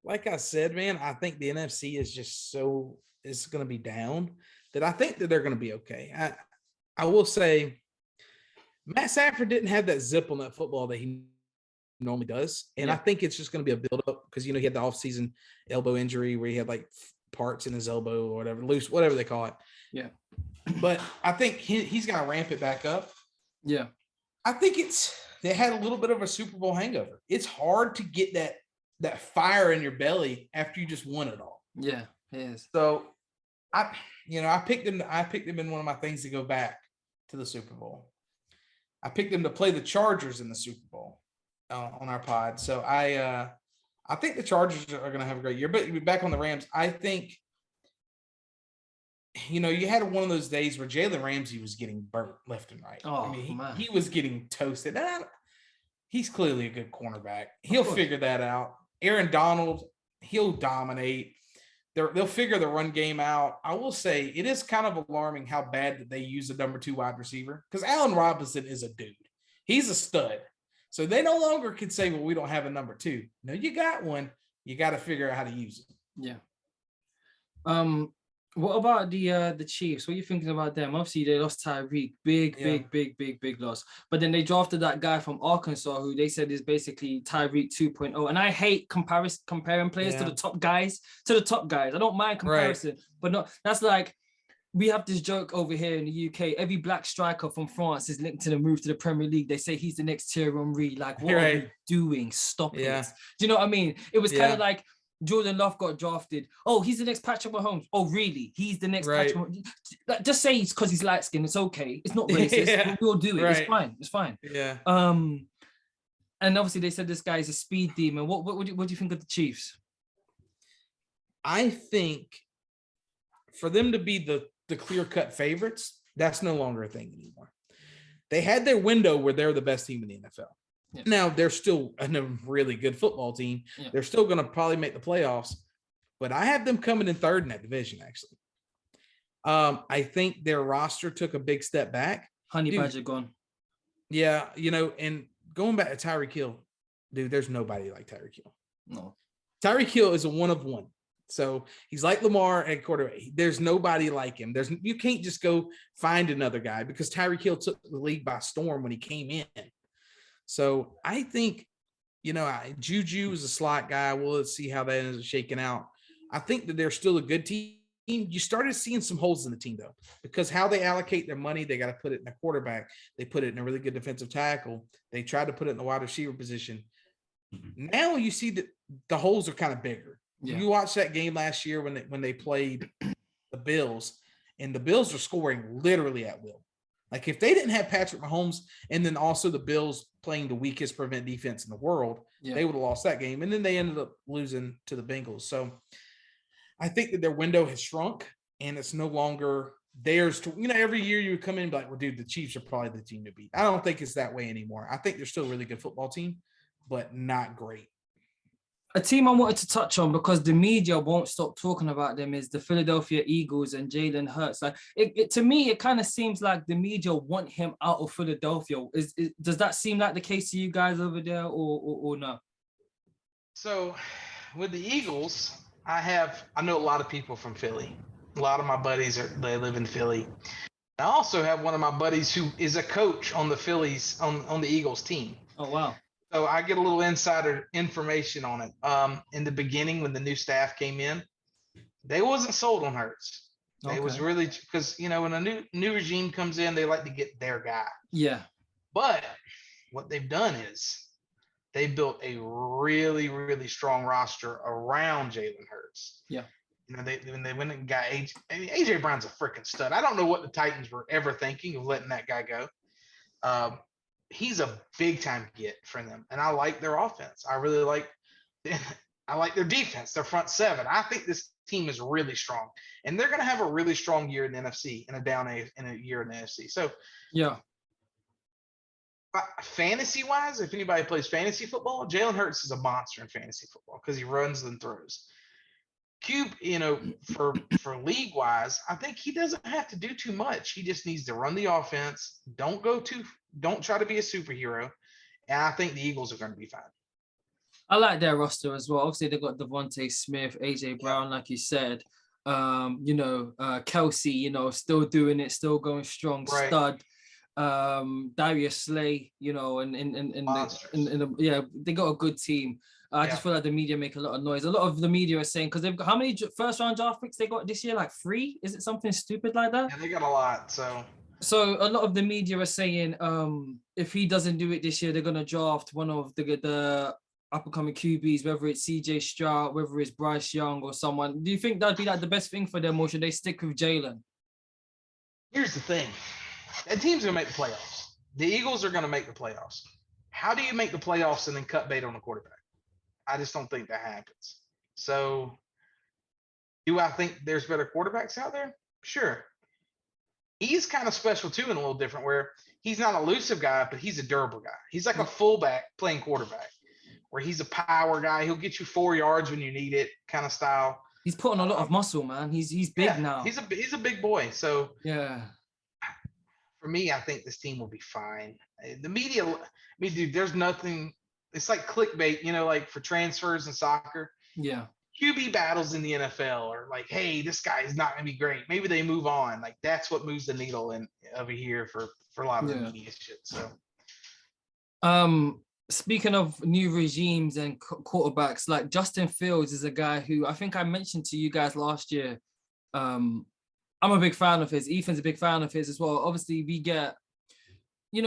Like I said, man, I think the NFC is just it's going to be down that I think that they're going to be okay. I will say Matt Stafford didn't have that zip on that football that he normally does. And I think it's just going to be a build-up because, he had the offseason elbow injury where he had like parts in his elbow or whatever, loose, whatever they call it. Yeah. But I think he's got to ramp it back up. Yeah. I think they had a little bit of a Super Bowl hangover. It's hard to get that fire in your belly after you just won it all. Yeah, it is. So I picked them in one of my things to go back to the Super Bowl. I picked them to play the Chargers in the Super Bowl on our pod. So I think the Chargers are going to have a great year. But back on the Rams, I think, you had one of those days where Jalen Ramsey was getting burnt left and right. Oh, he was getting toasted. He's clearly a good cornerback. He'll figure that out. Aaron Donald, he'll dominate. They'll figure the run game out. I will say it is kind of alarming how bad that they use a number 2 wide receiver because Allen Robinson is a dude. He's a stud. So they no longer can say, well, we don't have a number 2. No, you got one. You got to figure out how to use it. Yeah. What about the Chiefs? What are you thinking about them? Obviously, they lost Tyreek. Big loss. But then they drafted that guy from Arkansas who they said is basically Tyreek 2.0. And I hate comparing players to the top guys. I don't mind comparison. But no, that's like, we have this joke over here in the UK. Every black striker from France is linked to the move to the Premier League. They say he's the next Thierry Henry. Like, what are you doing? Stop it. Do you know what I mean? It was kind of like, Jordan Love got drafted. Oh, he's the next Patrick Mahomes. Oh, really? He's the next Patrick Mahomes. Like, just say it's because he's light skinned. It's okay. It's not racist. We'll do it. It's fine. Yeah. And obviously they said this guy is a speed demon. What do you think of the Chiefs? I think for them to be the clear-cut favorites, that's no longer a thing anymore. They had their window where they're the best team in the NFL. Yeah. Now, they're still a really good football team. Yeah. They're still going to probably make the playoffs, but I have them coming in third in that division, actually. I think their roster took a big step back. Honey Badger gone. Yeah, and going back to Tyreek Hill, dude, there's nobody like Tyreek Hill. No. Tyreek Hill is a one of one. So he's like Lamar at quarterback. There's nobody like him. You can't just go find another guy because Tyreek Hill took the league by storm when he came in. So I think, Juju is a slot guy. Well, let's see how that ends up shaking out. I think that they're still a good team. You started seeing some holes in the team, though, because how they allocate their money, they got to put it in a quarterback. They put it in a really good defensive tackle. They tried to put it in the wide receiver position. Now you see that the holes are kind of bigger. Yeah. You watched that game last year when they played the Bills, and the Bills were scoring literally at will. Like if they didn't have Patrick Mahomes and then also the Bills playing the weakest prevent defense in the world, they would have lost that game. And then they ended up losing to the Bengals. So I think that their window has shrunk and it's no longer theirs to, every year you would come in and be like, well, dude, the Chiefs are probably the team to beat. I don't think it's that way anymore. I think they're still a really good football team, but not great. A team I wanted to touch on because the media won't stop talking about them is the Philadelphia Eagles and Jalen Hurts. Like to me, it kind of seems like the media want him out of Philadelphia. Does that seem like the case to you guys over there or no? So with the Eagles, I know a lot of people from Philly. A lot of my buddies they live in Philly. I also have one of my buddies who is a coach on the Phillies on the Eagles team. Oh, wow. So I get a little insider information on it. In the beginning, when the new staff came in, they wasn't sold on Hurts. They was really because when a new regime comes in, they like to get their guy. Yeah. But what they've done is they built a really, really strong roster around Jalen Hurts. Yeah. They went and got AJ Brown's a freaking stud. I don't know what the Titans were ever thinking of letting that guy go. He's a big time get for them, and I like their offense. I really like their defense, their front seven. I think this team is really strong, and they're going to have a really strong year in the NFC and a year in the NFC. So, yeah. Fantasy wise, if anybody plays fantasy football, Jalen Hurts is a monster in fantasy football because he runs and throws. For league wise, I think he doesn't have to do too much. He just needs to run the offense. Don't try to be a superhero. And I think the Eagles are going to be fine. I like their roster as well. Obviously, they've got Devontae Smith, AJ Brown, like you said. Kelsey, still doing it, still going strong, right. Stud. Darius Slay, they got a good team. I just feel like the media make a lot of noise. A lot of the media are saying, because they've got how many first round draft picks they got this year? Like 3? Is it something stupid like that? Yeah, they got a lot. So a lot of the media are saying, if he doesn't do it this year, they're gonna draft one of the up and coming QBs, whether it's CJ Stroud, whether it's Bryce Young or someone. Do you think that'd be like the best thing for them, or should they stick with Jalen? Here's the thing. That team's going to make the playoffs. The Eagles are going to make the playoffs. How do you make the playoffs and then cut bait on a quarterback? I just don't think that happens. So, do I think there's better quarterbacks out there? Sure. He's kind of special too in a little different where he's not an elusive guy, but he's a durable guy. He's like a fullback playing quarterback where he's a power guy. He'll get you 4 yards when you need it kind of style. He's putting a lot of muscle, man. He's big now. He's a big boy. So, yeah. For me, I think this team will be fine. The media, dude, there's nothing. It's like clickbait, like for transfers in soccer. Yeah. QB battles in the NFL are like, hey, this guy is not going to be great. Maybe they move on. Like that's what moves the needle over here for a lot of the media shit. So, speaking of new regimes and quarterbacks, like Justin Fields is a guy who I think I mentioned to you guys last year. I'm a big fan of his. Ethan's a big fan of his as well. Obviously, we get,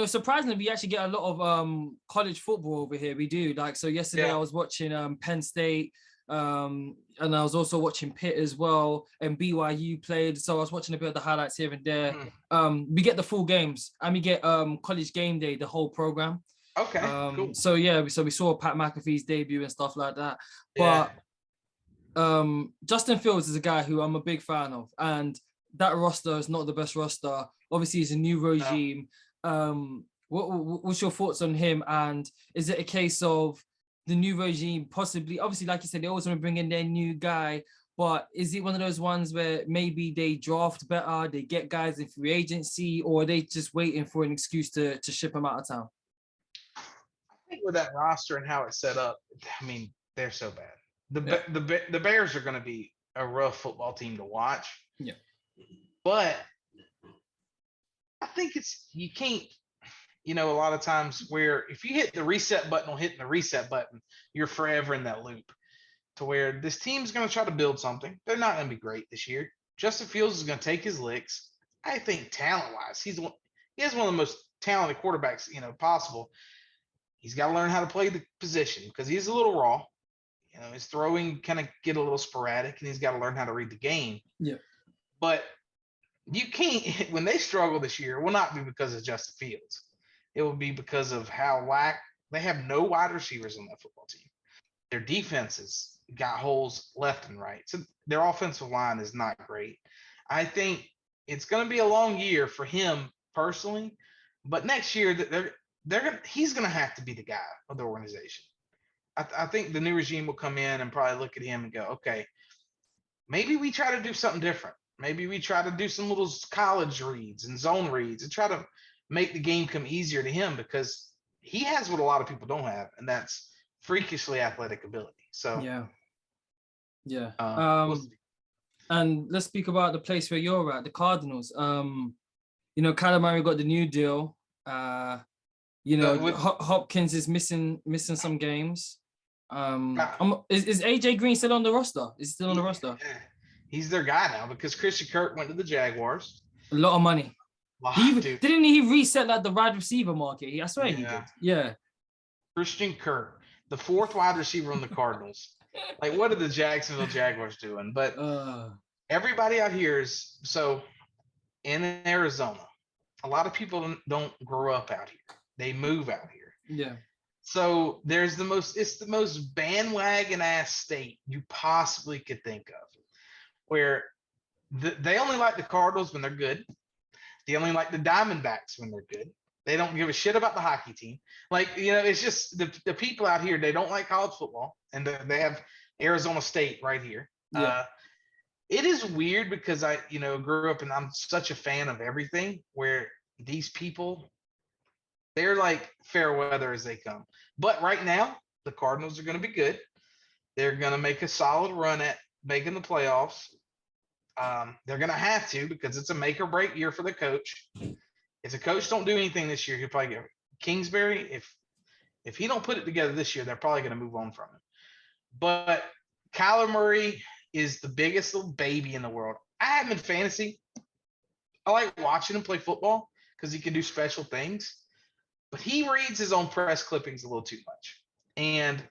surprisingly, we actually get a lot of college football over here. We do. Like, so yesterday I was watching Penn State, and I was also watching Pitt as well, and BYU played. So I was watching a bit of the highlights here and there. We get the full games, and we get College Game Day, the whole program. Okay, cool. So we saw Pat McAfee's debut and stuff like that. But Justin Fields is a guy who I'm a big fan of, and that roster is not the best roster. Obviously, it's a new regime. What's your thoughts on him? And is it a case of the new regime possibly, obviously, like you said, they always want to bring in their new guy, but is it one of those ones where maybe they draft better, they get guys in free agency, or are they just waiting for an excuse to ship them out of town? I think with that roster and how it's set up, I mean, they're so bad. The Bears are going to be a rough football team to watch. Yeah. But I think you can't, a lot of times where if you hit the reset button on hitting the reset button, you're forever in that loop to where this team's going to try to build something. They're not going to be great this year. Justin Fields is going to take his licks. I think talent-wise, he has one of the most talented quarterbacks, possible. He's got to learn how to play the position because he's a little raw. His throwing kind of get a little sporadic, and he's got to learn how to read the game. Yeah. But you can't, when they struggle this year, it will not be because of Justin Fields. It will be because of they have no wide receivers on that football team. Their defenses got holes left and right. So their offensive line is not great. I think it's going to be a long year for him personally, but next year he's going to have to be the guy of the organization. I think the new regime will come in and probably look at him and go, okay, maybe we try to do something different. Maybe we try to do some little college reads and zone reads and try to make the game come easier to him because he has what a lot of people don't have, and that's freakishly athletic ability. So yeah. We'll and let's speak about the place where you're at, the Cardinals. Kyler Murray got the new deal. Hopkins is missing some games. Is AJ Green still on the roster? Is he still on the roster? He's their guy now because Christian Kirk went to the Jaguars. A lot of money. Wow, didn't he reset the wide receiver market? I swear he did. Yeah. Christian Kirk, the fourth wide receiver on the Cardinals. Like, what are the Jacksonville Jaguars doing? But everybody out here is in Arizona. A lot of people don't grow up out here. They move out here. Yeah. So it's the most bandwagon ass state you possibly could think of, where they only like the Cardinals when they're good. They only like the Diamondbacks when they're good. They don't give a shit about the hockey team. It's just the people out here, they don't like college football, and they have Arizona State right here. Yeah. It is weird because I, grew up and I'm such a fan of everything where these people, they're like fair weather as they come. But right now, the Cardinals are going to be good. They're going to make a solid run at making the playoffs. They're going to have to because it's a make or break year for the coach. If the coach don't do anything this year, he'll probably get Kingsbury. If he don't put it together this year, they're probably going to move on from him. But Kyler Murray is the biggest little baby in the world. I have him in fantasy. I like watching him play football because he can do special things. But he reads his own press clippings a little too much. And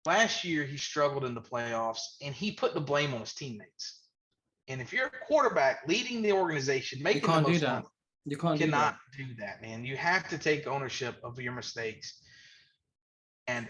last year, he struggled in the playoffs, and he put the blame on his teammates. And if you're a quarterback leading the organization, making the most money, you cannot do that, man. You have to take ownership of your mistakes. And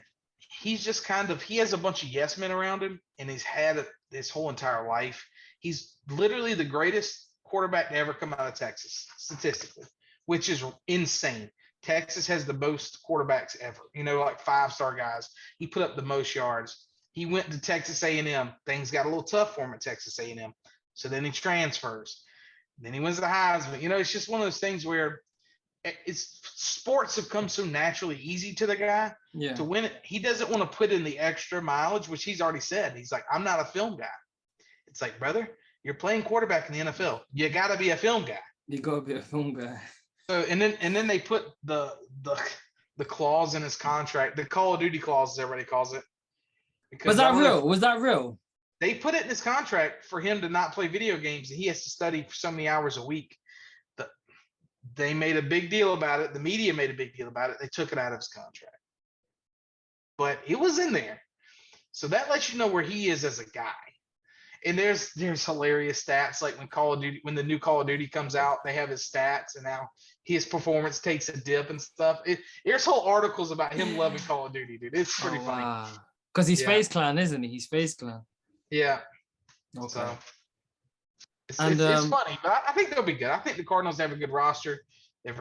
he's just he has a bunch of yes men around him, and he's had his whole entire life. He's literally the greatest quarterback to ever come out of Texas, statistically, which is insane. Texas has the most quarterbacks ever, like 5-star guys. He put up the most yards. He went to Texas A&M. Things got a little tough for him at Texas A&M. So then he transfers. Then he wins the Heisman. It's just one of those things where sports have come so naturally easy to the guy to win it. He doesn't want to put in the extra mileage, which he's already said. He's like, I'm not a film guy. It's like, brother, you're playing quarterback in the NFL. You got to be a film guy. You got to be a film guy. So and then they put the clause in his contract, the Call of Duty clause, as everybody calls it. Was that real? Was that real? They put it in his contract for him to not play video games, and he has to study for so many hours a week. They made a big deal about it. The media made a big deal about it. They took it out of his contract. But it was in there. So that lets you know where he is as a guy. And there's hilarious stats, like when the new Call of Duty comes out, they have his stats and now his performance takes a dip and stuff. There's whole articles about him loving Call of Duty, dude. It's pretty funny. Because he's FaZe Clan, isn't he? He's FaZe Clan. Yeah. Okay. So it's funny, but I think they'll be good. I think the Cardinals have a good roster.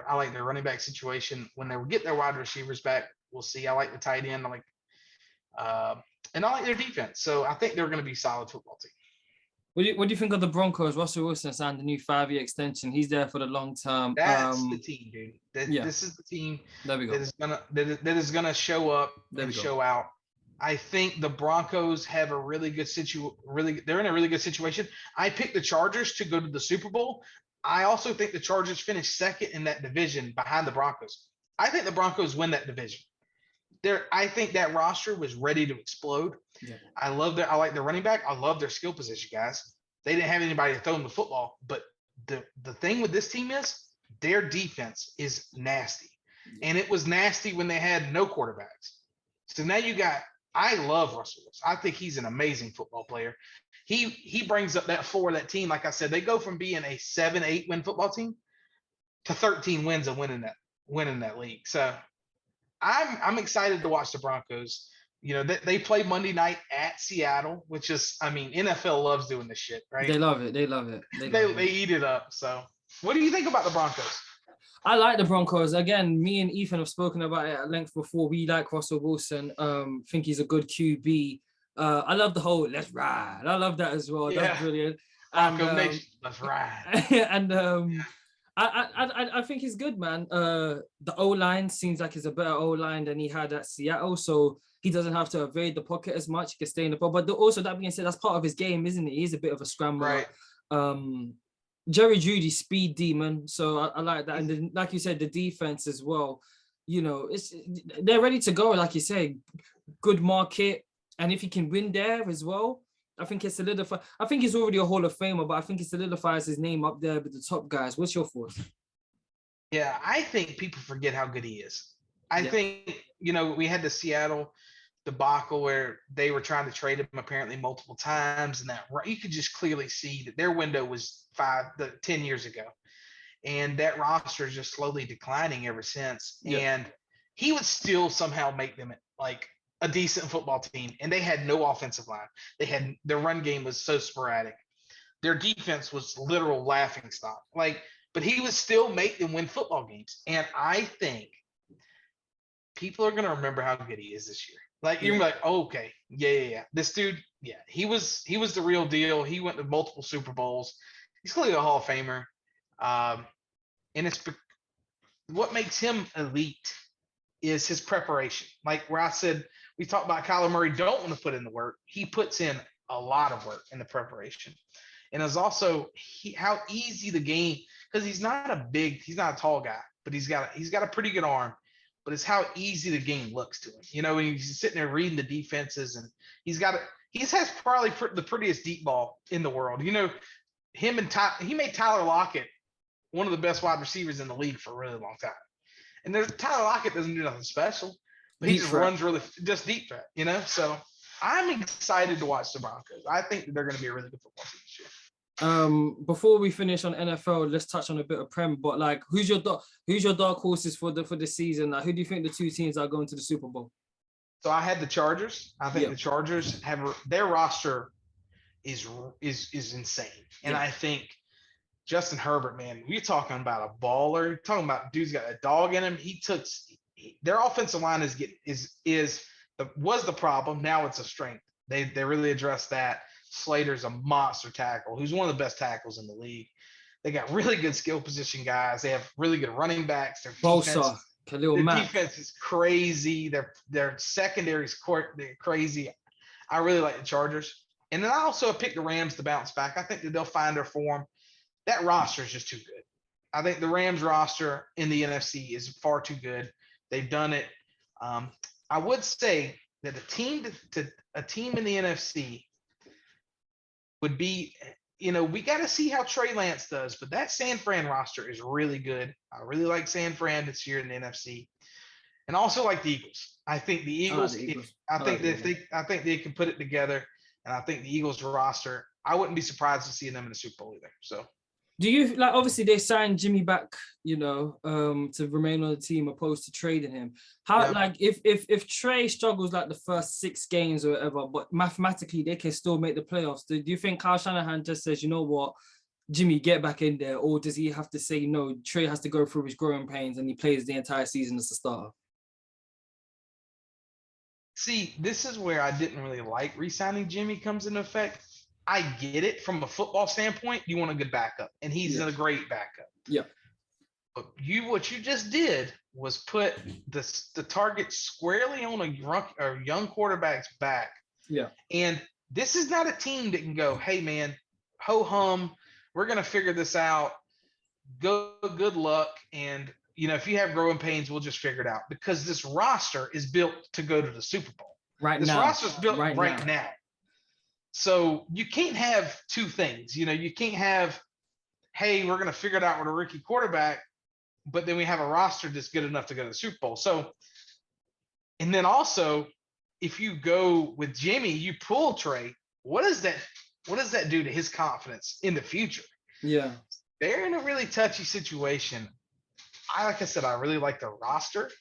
I like their running back situation. When they get their wide receivers back, we'll see. I like the tight end. And I like their defense. So I think they're going to be a solid football team. What do you think of the Broncos? Russell Wilson signed a new 5-year extension. He's there for the long term. That's the team, dude. This is the team there we go. that is gonna show up and show out. I think the Broncos have a really good they're in a really good situation. I picked the Chargers to go to the Super Bowl. I also think the Chargers finished second in that division behind the Broncos. I think the Broncos win that division. I think that roster was ready to explode. Yeah. I like their running back. I love their skill position guys. They didn't have anybody to throw them the football, but the thing with this team is their defense is nasty. And it was nasty when they had no quarterbacks. So now I love Russell Wilson. I think he's an amazing football player. He brings up that floor of that team. Like I said, they go from being a 7-8 win football team to 13 wins and winning that league. So I'm excited to watch the Broncos. You know, they play Monday night at Seattle, which is, I mean, NFL loves doing this shit, right? They love it. They eat it up. So what do you think about the Broncos? I like the Broncos. Again, me and Ethan have spoken about it at length before. We like Russell Wilson. Think he's a good QB. I love the whole "let's ride." I love that as well. Yeah. That's brilliant. Let's ride. And I think he's good, man. The O-line seems like it's a better O-line than he had at Seattle, so he doesn't have to evade the pocket as much. He can stay in the pocket. But also, that being said, that's part of his game, isn't it? He's a bit of a scrambler. Right. Jerry Jeudy, speed demon. So I like that. And then, like you said, the defense as well. You know, they're ready to go, like you say. Good market. And if he can win there as well, I think it solidifies. I think he's already a Hall of Famer, but I think it solidifies his name up there with the top guys. What's your thoughts? Yeah, I think people forget how good he is. I think, you know, we had the Seattle debacle where they were trying to trade him apparently multiple times, and that you could just clearly see that their window was 10 years ago, and that roster is just slowly declining ever since. And he would still somehow make them like a decent football team, and they had no offensive line. Their run game was so sporadic. Their defense was literal laughing stock. But he would still make them win football games, and I think people are going to remember how good he is this year. You're like, oh, okay, yeah. This dude, he was the real deal. He went to multiple Super Bowls. He's clearly a Hall of Famer. And it's what makes him elite is his preparation. Like where I said, we talked about Kyler Murray don't want to put in the work. He puts in a lot of work in the preparation. And it's also how easy the game, because he's not a tall guy, but he's got a pretty good arm. But it's how easy the game looks to him. You know, when he's sitting there reading the defenses, and he has probably the prettiest deep ball in the world. You know, he made Tyler Lockett one of the best wide receivers in the league for a really long time. And Tyler Lockett doesn't do nothing special, but he just runs really just deep threat, you know? So I'm excited to watch the Broncos. I think they're going to be a really good football team this year. Before we finish on NFL, let's touch on a bit of Prem. But like, who's your dark horses for the season? Like, who do you think the two teams are going to the Super Bowl? So I had the Chargers. I think the Chargers their roster is insane, and I think Justin Herbert, man, we're talking about a baller. You're talking about dude's got a dog in him. Their offensive line was the problem. Now it's a strength. They really addressed that. Slater's a monster tackle, who's one of the best tackles in the league. They got really good skill position guys. They have really good running backs. Their defense is crazy. Their secondary is crazy. I really like the Chargers. And then I also picked the Rams to bounce back. I think that they'll find their form. That roster is just too good. I think the Rams roster in the NFC is far too good. They've done it. I would say that a team in the NFC would be, you know, we got to see how Trey Lance does, but that San Fran roster is really good. I really like San Fran this year in the NFC, and also like the Eagles. I think the Eagles. I think they can put it together, and I think the Eagles roster. I wouldn't be surprised to see them in the Super Bowl either. So, Do you like? Obviously, they signed Jimmy back, to remain on the team opposed to trading him. How like if Trey struggles like the first 6 games or whatever, but mathematically they can still make the playoffs? Do you think Kyle Shanahan just says, you know what, Jimmy, get back in there, or does he have to say no? Trey has to go through his growing pains and he plays the entire season as a starter. See, this is where I didn't really like re-signing Jimmy comes into effect. I get it from a football standpoint. You want a good backup, and he's a great backup. Yeah. But what you just did was put the target squarely on a young quarterback's back. Yeah. And this is not a team that can go, hey man, ho hum, we're gonna figure this out. Good luck, and if you have growing pains, we'll just figure it out. Because this roster is built to go to the Super Bowl. This roster is built right now. So you can't have two things. You can't have, hey, we're going to figure it out with a rookie quarterback, but then we have a roster that's good enough to go to the Super Bowl. So, and then also, if you go with Jimmy, you pull Trey, what does that do to his confidence in the future? Yeah. They're in a really touchy situation. Like I said, I really like the roster.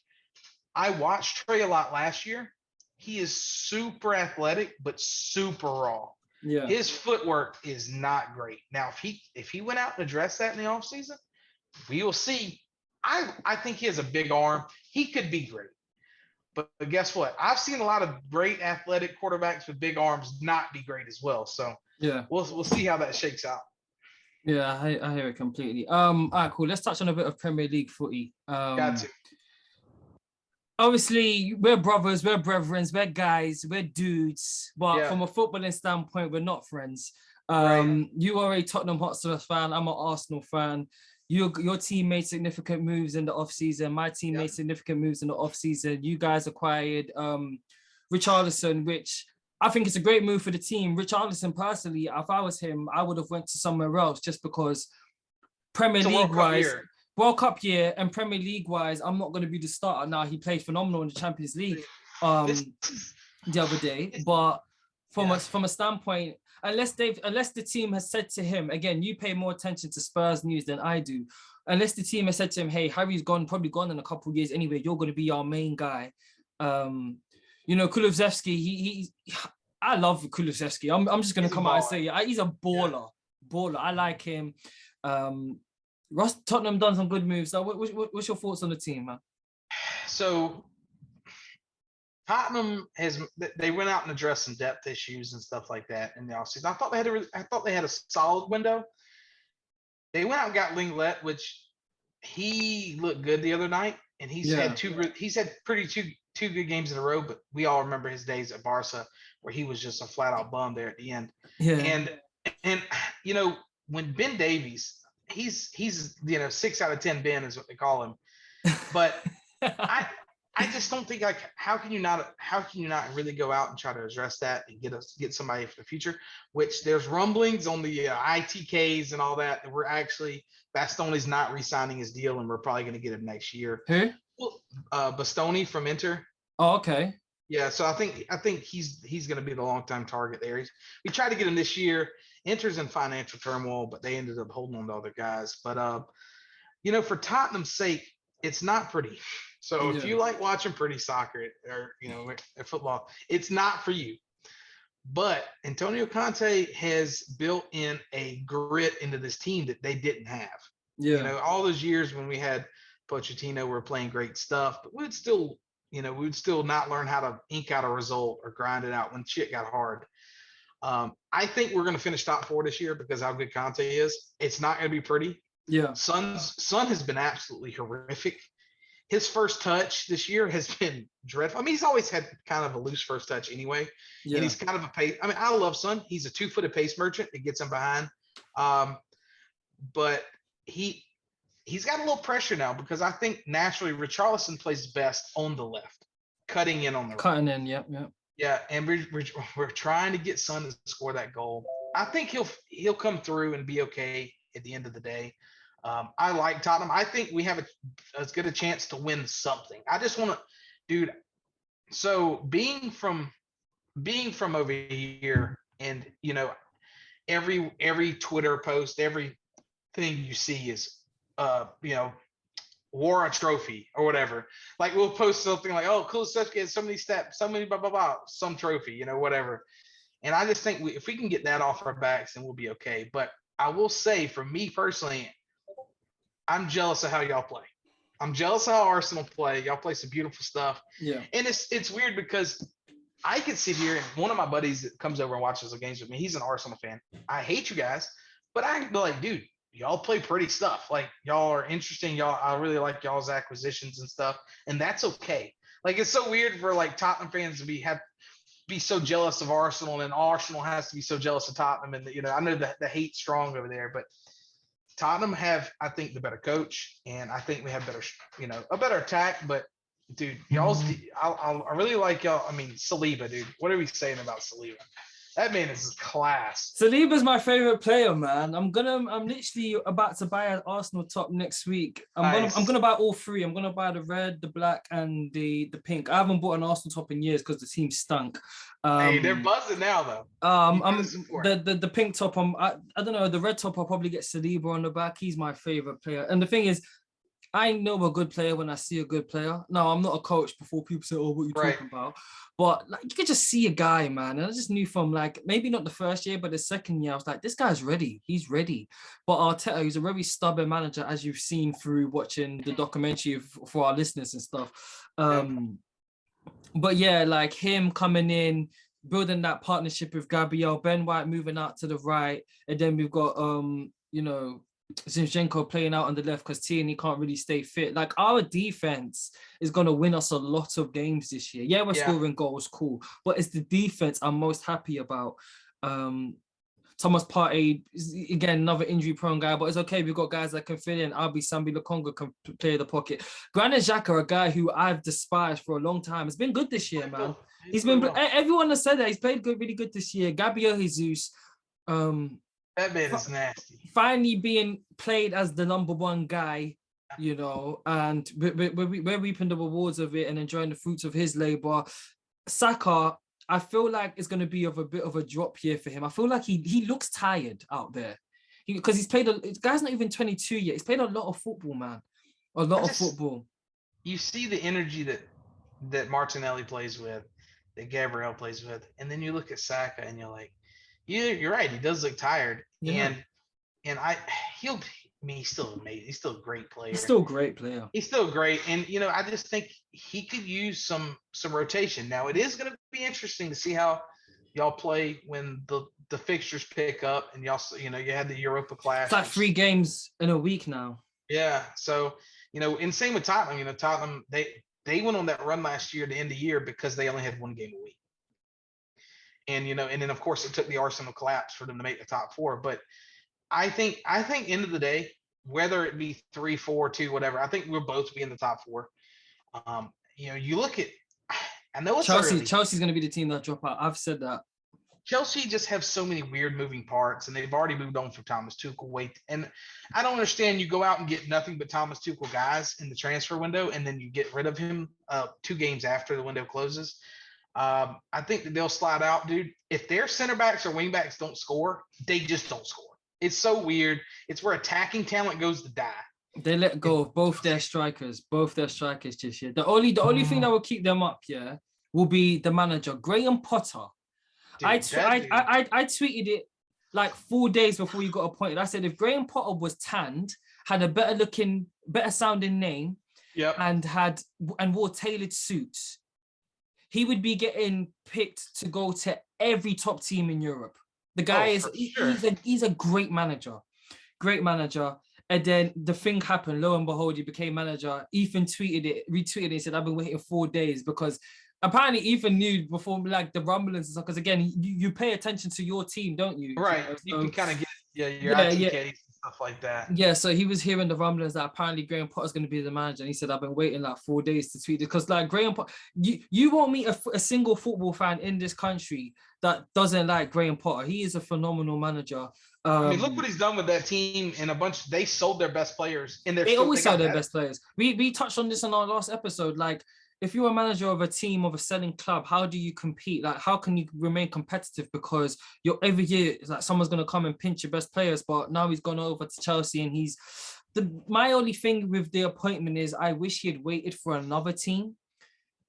I watched Trey a lot last year. He is super athletic, but super raw. Yeah. His footwork is not great. Now, if he went out and addressed that in the offseason, we will see. I think he has a big arm. He could be great. But guess what? I've seen a lot of great athletic quarterbacks with big arms not be great as well. So yeah, we'll see how that shakes out. Yeah, I hear it completely. All right, cool. Let's touch on a bit of Premier League footy. Got to. Obviously, we're brothers, we're brethren, we're guys, we're dudes. But from a footballing standpoint, we're not friends. Right. You are a Tottenham Hotspur fan. I'm an Arsenal fan. Your team made significant moves in the offseason. My team made significant moves in the offseason. You guys acquired Richarlison, which I think it's a great move for the team. Richarlison, personally, if I was him, I would have went to somewhere else just because Premier League-wise, World Cup year and Premier League-wise, I'm not going to be the starter now. He played phenomenal in the Champions League the other day. But from a standpoint, unless the team has said to him, again, you pay more attention to Spurs news than I do. Unless the team has said to him, hey, Harry's probably gone in a couple of years anyway, you're going to be our main guy. Kulusevski, I love Kulusevski. I'm just going to come out and say, he's a baller. Baller. I like him. Tottenham done some good moves. So what's your thoughts on the team, man? So Tottenham they went out and addressed some depth issues and stuff like that in the offseason. I thought they had a solid window. They went out and got Linglet, which he looked good the other night, and he's had two good games in a row. But we all remember his days at Barca where he was just a flat out bum there at the end. Yeah. And when Ben Davies, he's 6 out of 10 Ben is what they call him. But I just don't think, like, how can you not really go out and try to address that and get somebody for the future? Which there's rumblings on the ITKs and all that we're actually Bastoni's not re-signing his deal and we're probably going to get him next year. Who? Bastoni from Inter. Oh, okay. Yeah, so I think he's going to be the long-time target there. We tried to get him this year. Inter's in financial turmoil, but they ended up holding on to other guys. But for Tottenham's sake, it's not pretty. So if you like watching pretty soccer or football, it's not for you. But Antonio Conte has built in a grit into this team that they didn't have. Yeah. All those years when we had Pochettino, we were playing great stuff, but we'd still not learn how to ink out a result or grind it out when shit got hard. I think we're going to finish top 4 this year because how good Conte is. It's not going to be pretty. Yeah. Son has been absolutely horrific. His first touch this year has been dreadful. I mean, he's always had kind of a loose first touch anyway. Yeah. And he's kind of a pace. I mean, I love Son. He's a 2-footed pace merchant that gets him behind. But he's got a little pressure now because I think naturally Richarlison plays best on the left, cutting in on the right. Cutting in, yeah. Yeah, and we're trying to get Son to score that goal. I think he'll come through and be okay at the end of the day. I like Tottenham. I think we have as good a chance to win something. I just want to, dude. So being from over here, and every Twitter post, every thing you see is, wore a trophy or whatever. Like we'll post something like, oh, cool stuff, get so many steps, so many blah, blah, blah, some trophy, whatever. And I just think if we can get that off our backs, then we'll be okay. But I will say, for me personally, I'm jealous of how y'all play. I'm jealous of how Arsenal play. Y'all play some beautiful stuff. Yeah. And it's weird because I could sit here and one of my buddies that comes over and watches the games with me, he's an Arsenal fan. I hate you guys, but I can be like, dude, y'all play pretty stuff. Like y'all are interesting. I really like y'all's acquisitions and stuff. And that's okay. Like it's so weird for like Tottenham fans to be so jealous of Arsenal, and Arsenal has to be so jealous of Tottenham. And I know that the hate's strong over there, but Tottenham have, I think, the better coach, and I think we have better, a better attack. But dude, y'all's, I really like y'all. I mean, Saliba, dude. What are we saying about Saliba? That man is class. Saliba's my favorite player, man. I'm literally about to buy an Arsenal top next week. I'm gonna buy all three. I'm gonna buy the red, the black, and the pink. I haven't bought an Arsenal top in years because the team stunk. Hey, they're buzzing now though. The pink top. I don't know. The red top, I'll probably get Saliba on the back. He's my favorite player. And the thing is, I know a good player when I see a good player. No, I'm not a coach before people say, oh, what are you talking about? But like you could just see a guy, man. And I just knew from like maybe not the first year, but the second year, I was like, this guy's ready. He's ready. But Arteta, he's a very stubborn manager, as you've seen through watching the documentary for our listeners and stuff. But yeah, like him coming in, building that partnership with Gabriel, Ben White moving out to the right, and then we've got Zinchenko playing out on the left because Tierney can't really stay fit. Like our defense is going to win us a lot of games this year. Yeah, we're scoring goals, cool. But it's the defense I'm most happy about. Thomas Partey is, again, another injury-prone guy, but it's okay. We've got guys that can fill in. Albi Sambi Lokonga can play the pocket. Granit Xhaka, a guy who I've despised for a long time, has been good this year, man. He's been. Everyone has said that. He's played good, really good this year. Gabriel Jesus. That man is nasty. Finally being played as the number one guy, and we're reaping the rewards of it and enjoying the fruits of his labor. Saka, I feel like it's going to be of a bit of a drop year for him. I feel like he looks tired out there because he's played. The guy's not even 22 yet. He's played a lot of football, man. A lot of football. You see the energy that Martinelli plays with, that Gabriel plays with, and then you look at Saka and you're like, you're right. He does look tired, and he's still amazing. He's still a great player. He's still a great player. He's still great, and I just think he could use some rotation. Now it is going to be interesting to see how y'all play when the fixtures pick up, and y'all you had the Europa Clash. It's like 3 games in a week now. Yeah, so and same with Tottenham. Tottenham they went on that run last year at the end of the year because they only had 1 game a week. And and then of course it took the Arsenal collapse for them to make the top 4. But I think end of the day, whether it be 3, 4, 2, whatever, I think we'll both be in the top 4. You look at, I know it's Chelsea. early. Chelsea's going to be the team that drop out. I've said that. Chelsea just have so many weird moving parts, and they've already moved on from Thomas Tuchel. And I don't understand. You go out and get nothing but Thomas Tuchel guys in the transfer window, and then you get rid of him 2 games after the window closes. I think that they'll slide out, dude. If their center backs or wing backs don't score, they just don't score. It's so weird. It's where attacking talent goes to die. They let go of both their strikers this year. The only thing that will keep them up, will be the manager, Graham Potter. Dude, I tweeted it like 4 days before you got appointed. I said if Graham Potter was tanned, had a better sounding name, and wore tailored suits, he would be getting picked to go to every top team in Europe. The guy he's a great manager. And then the thing happened. Lo and behold, he became manager. Ethan retweeted it. He said, "I've been waiting 4 days," because apparently Ethan knew before, like the rumblings and stuff. Because again, you pay attention to your team, don't you? Right. You can kind of get your ITKs and stuff like that. Yeah. So he was hearing the rumblings that apparently Graham Potter's going to be the manager, and he said, "I've been waiting like 4 days to tweet it," because like Graham Potter, you won't meet a single football fan in this country that doesn't like Graham Potter. He is a phenomenal manager. I mean, look what he's done with that team, and they sold their best players. They always sell their best players. We touched on this in our last episode. Like if you're a manager of a team of a selling club, how do you compete? Like, how can you remain competitive? Because you're every year, it's like someone's gonna come and pinch your best players. But now he's gone over to Chelsea, and my only thing with the appointment is I wish he had waited for another team.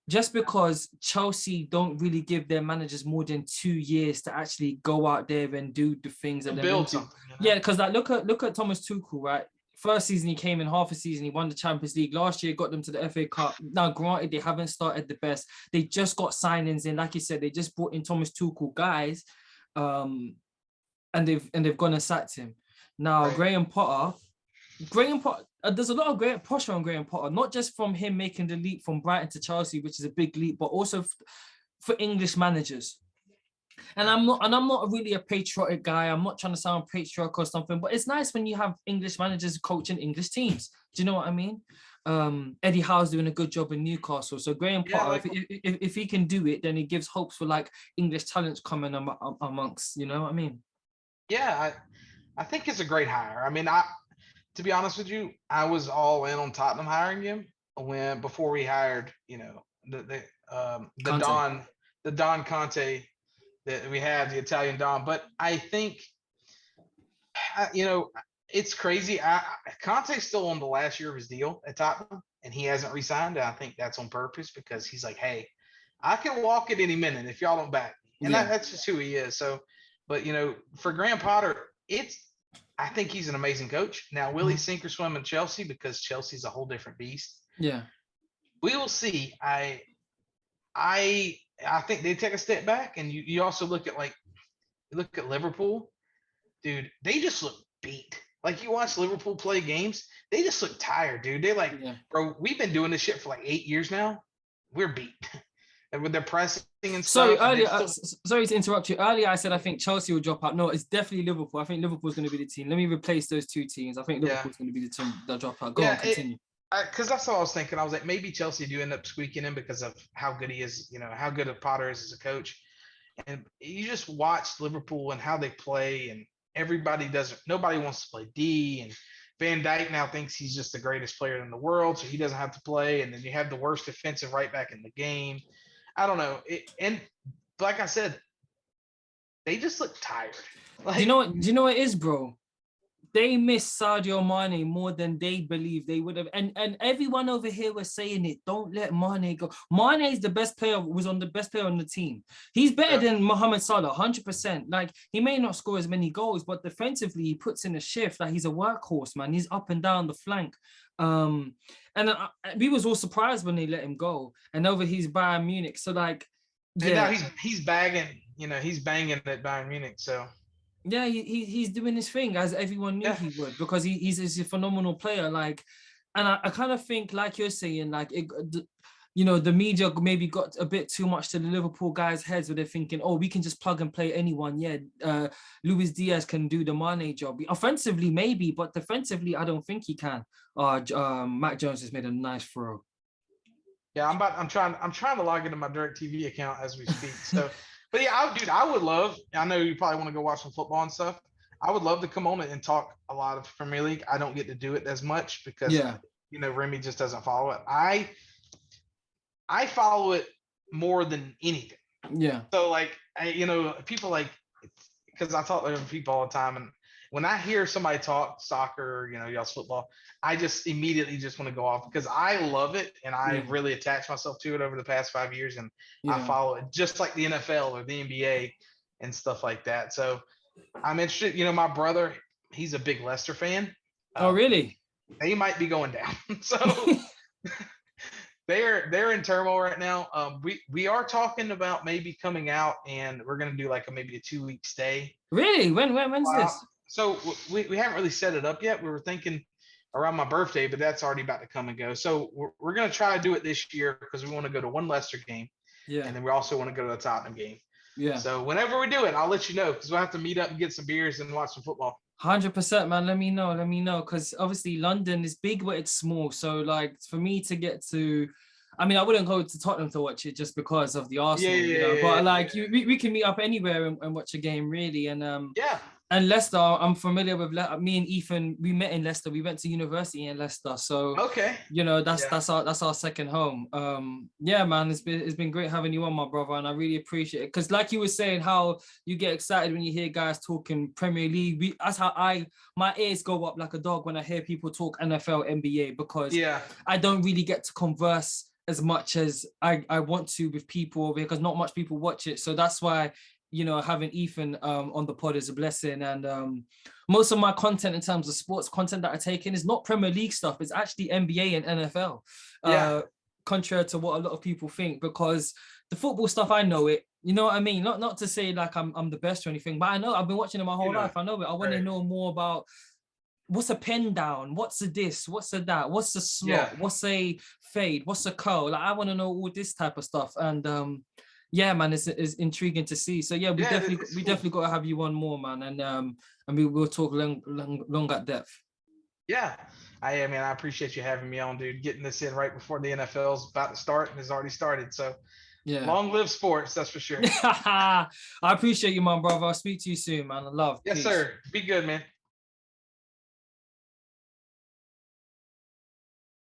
Just because Chelsea don't really give their managers more than 2 years to actually go out there and do the things that build something. Yeah, because like look at Thomas Tuchel, right? First season he came in half a season, he won the Champions League. Last year got them to the FA Cup. Now, granted, they haven't started the best. They just got signings in, like you said, they just brought in Thomas Tuchel guys, and they've gone and sacked him. Now, right. Graham Potter, there's a lot of great pressure on Graham Potter, not just from him making the leap from Brighton to Chelsea, which is a big leap, but also for English managers. And I'm not really a patriotic guy. I'm not trying to sound patriotic or something, but it's nice when you have English managers coaching English teams. Do you know what I mean? Eddie Howe's doing a good job in Newcastle. So Graham Potter, if he can do it, then he gives hopes for like English talents coming amongst. You know what I mean? Yeah, I think it's a great hire. I mean, to be honest with you, I was all in on Tottenham hiring him before we hired, the Don Conte that we have, the Italian Don. But I think, it's crazy. Conte's still on the last year of his deal at Tottenham, and he hasn't re-signed. I think that's on purpose because he's like, hey, I can walk at any minute if y'all don't back me. And that's just who he is. So, but, for Graham Potter, I think he's an amazing coach. Now, will he sink or swim in Chelsea? Because Chelsea's a whole different beast. Yeah. We will see. I think they take a step back, and you also look at Liverpool, dude. They just look beat. Like you watch Liverpool play games, they just look tired, dude. They're like, bro, we've been doing this shit for like 8 years now. We're beat. And with their pressing and stuff. Sorry to interrupt you. Earlier, I said I think Chelsea will drop out. No, it's definitely Liverpool. I think Liverpool's going to be the team. Let me replace those two teams. I think Liverpool's going to be the team that drop out. Go on, continue. Because that's what I was thinking. I was like, maybe Chelsea do end up squeaking in because of how good he is, how good a Potter is as a coach. And you just watch Liverpool and how they play, and nobody wants to play D. And Van Dijk now thinks he's just the greatest player in the world, so he doesn't have to play. And then you have the worst defensive right back in the game. I don't know. And like I said, they just look tired. Like, do you know what it is, bro? They miss Sadio Mane more than they believe they would have. And everyone over here was saying it. Don't let Mane go. Mane is the best player, was on the best player on the team. He's better than Mohamed Salah, 100%. Like, he may not score as many goals, but defensively, he puts in a shift. Like, he's a workhorse, man. He's up and down the flank. And we was all surprised when they let him go. And over he's Bayern Munich. So, like, and now he's bagging, he's banging at Bayern Munich, so. Yeah, he's doing his thing as everyone knew he would, because he's a phenomenal player. Like, and I kind of think, like you're saying, like the media maybe got a bit too much to the Liverpool guys' heads, where they're thinking, oh, we can just plug and play anyone. Yeah, Luis Diaz can do the Mane job. Offensively, maybe, but defensively, I don't think he can. Mac Jones has made a nice throw. Yeah, I'm trying to log into my DirecTV account as we speak. So. But yeah, I would love, I know you probably want to go watch some football and stuff. I would love to come on and talk a lot of Premier League. I don't get to do it as much because, Remy just doesn't follow it. I follow it more than anything. Yeah. So like, people like, because I talk to people all the time, and when I hear somebody talk soccer, y'all's football, I just immediately just want to go off because I love it, and I really attached myself to it over the past 5 years, and I follow it just like the NFL or the NBA and stuff like that. So I'm interested. My brother, he's a big Leicester fan. Oh, really? They might be going down. So they're in turmoil right now. We are talking about maybe coming out, and we're gonna do like maybe a 2-week stay. Really? When's this? So we haven't really set it up yet. We were thinking around my birthday, but that's already about to come and go. So we're going to try to do it this year because we want to go to one Leicester game. Yeah. And then we also want to go to the Tottenham game. Yeah. So whenever we do it, I'll let you know, because we'll have to meet up and get some beers and watch some football. 100%, man. Let me know. Because obviously London is big, but it's small. So like for me to get to, I mean, I wouldn't go to Tottenham to watch it just because of the Arsenal, but like we can meet up anywhere and watch a game really. And And Leicester, I'm familiar with. Me and Ethan, we met in Leicester. We went to university in Leicester, so Okay. you know that's our second home. Yeah, man, it's been great having you on, my brother, and I really appreciate it. Because like you were saying, how you get excited when you hear guys talking Premier League. That's how my ears go up like a dog when I hear people talk NFL, NBA, because I don't really get to converse as much as I want to with people over here, because not much people watch it. So that's why, you know, having Ethan on the pod is a blessing. And most of my content in terms of sports content that I take in is not Premier League stuff. It's actually NBA and NFL. Contrary to what a lot of people think, because the football stuff, I know it. You know what I mean? Not to say like I'm the best or anything, but I know I've been watching it my whole life. I know it. I want to know more about what's a pen down, what's a this, what's a that, what's a slot, what's a fade, what's a curl. Like I want to know all this type of stuff. And yeah, man, it's intriguing to see. So yeah, we definitely got to have you on more, man, and we will talk long at depth. Yeah, I appreciate you having me on, dude. Getting this in right before the NFL's about to start and has already started. So yeah, long live sports, that's for sure. I appreciate you, my brother. I'll speak to you soon, man. I love. Yes, peace. Sir. Be good, man.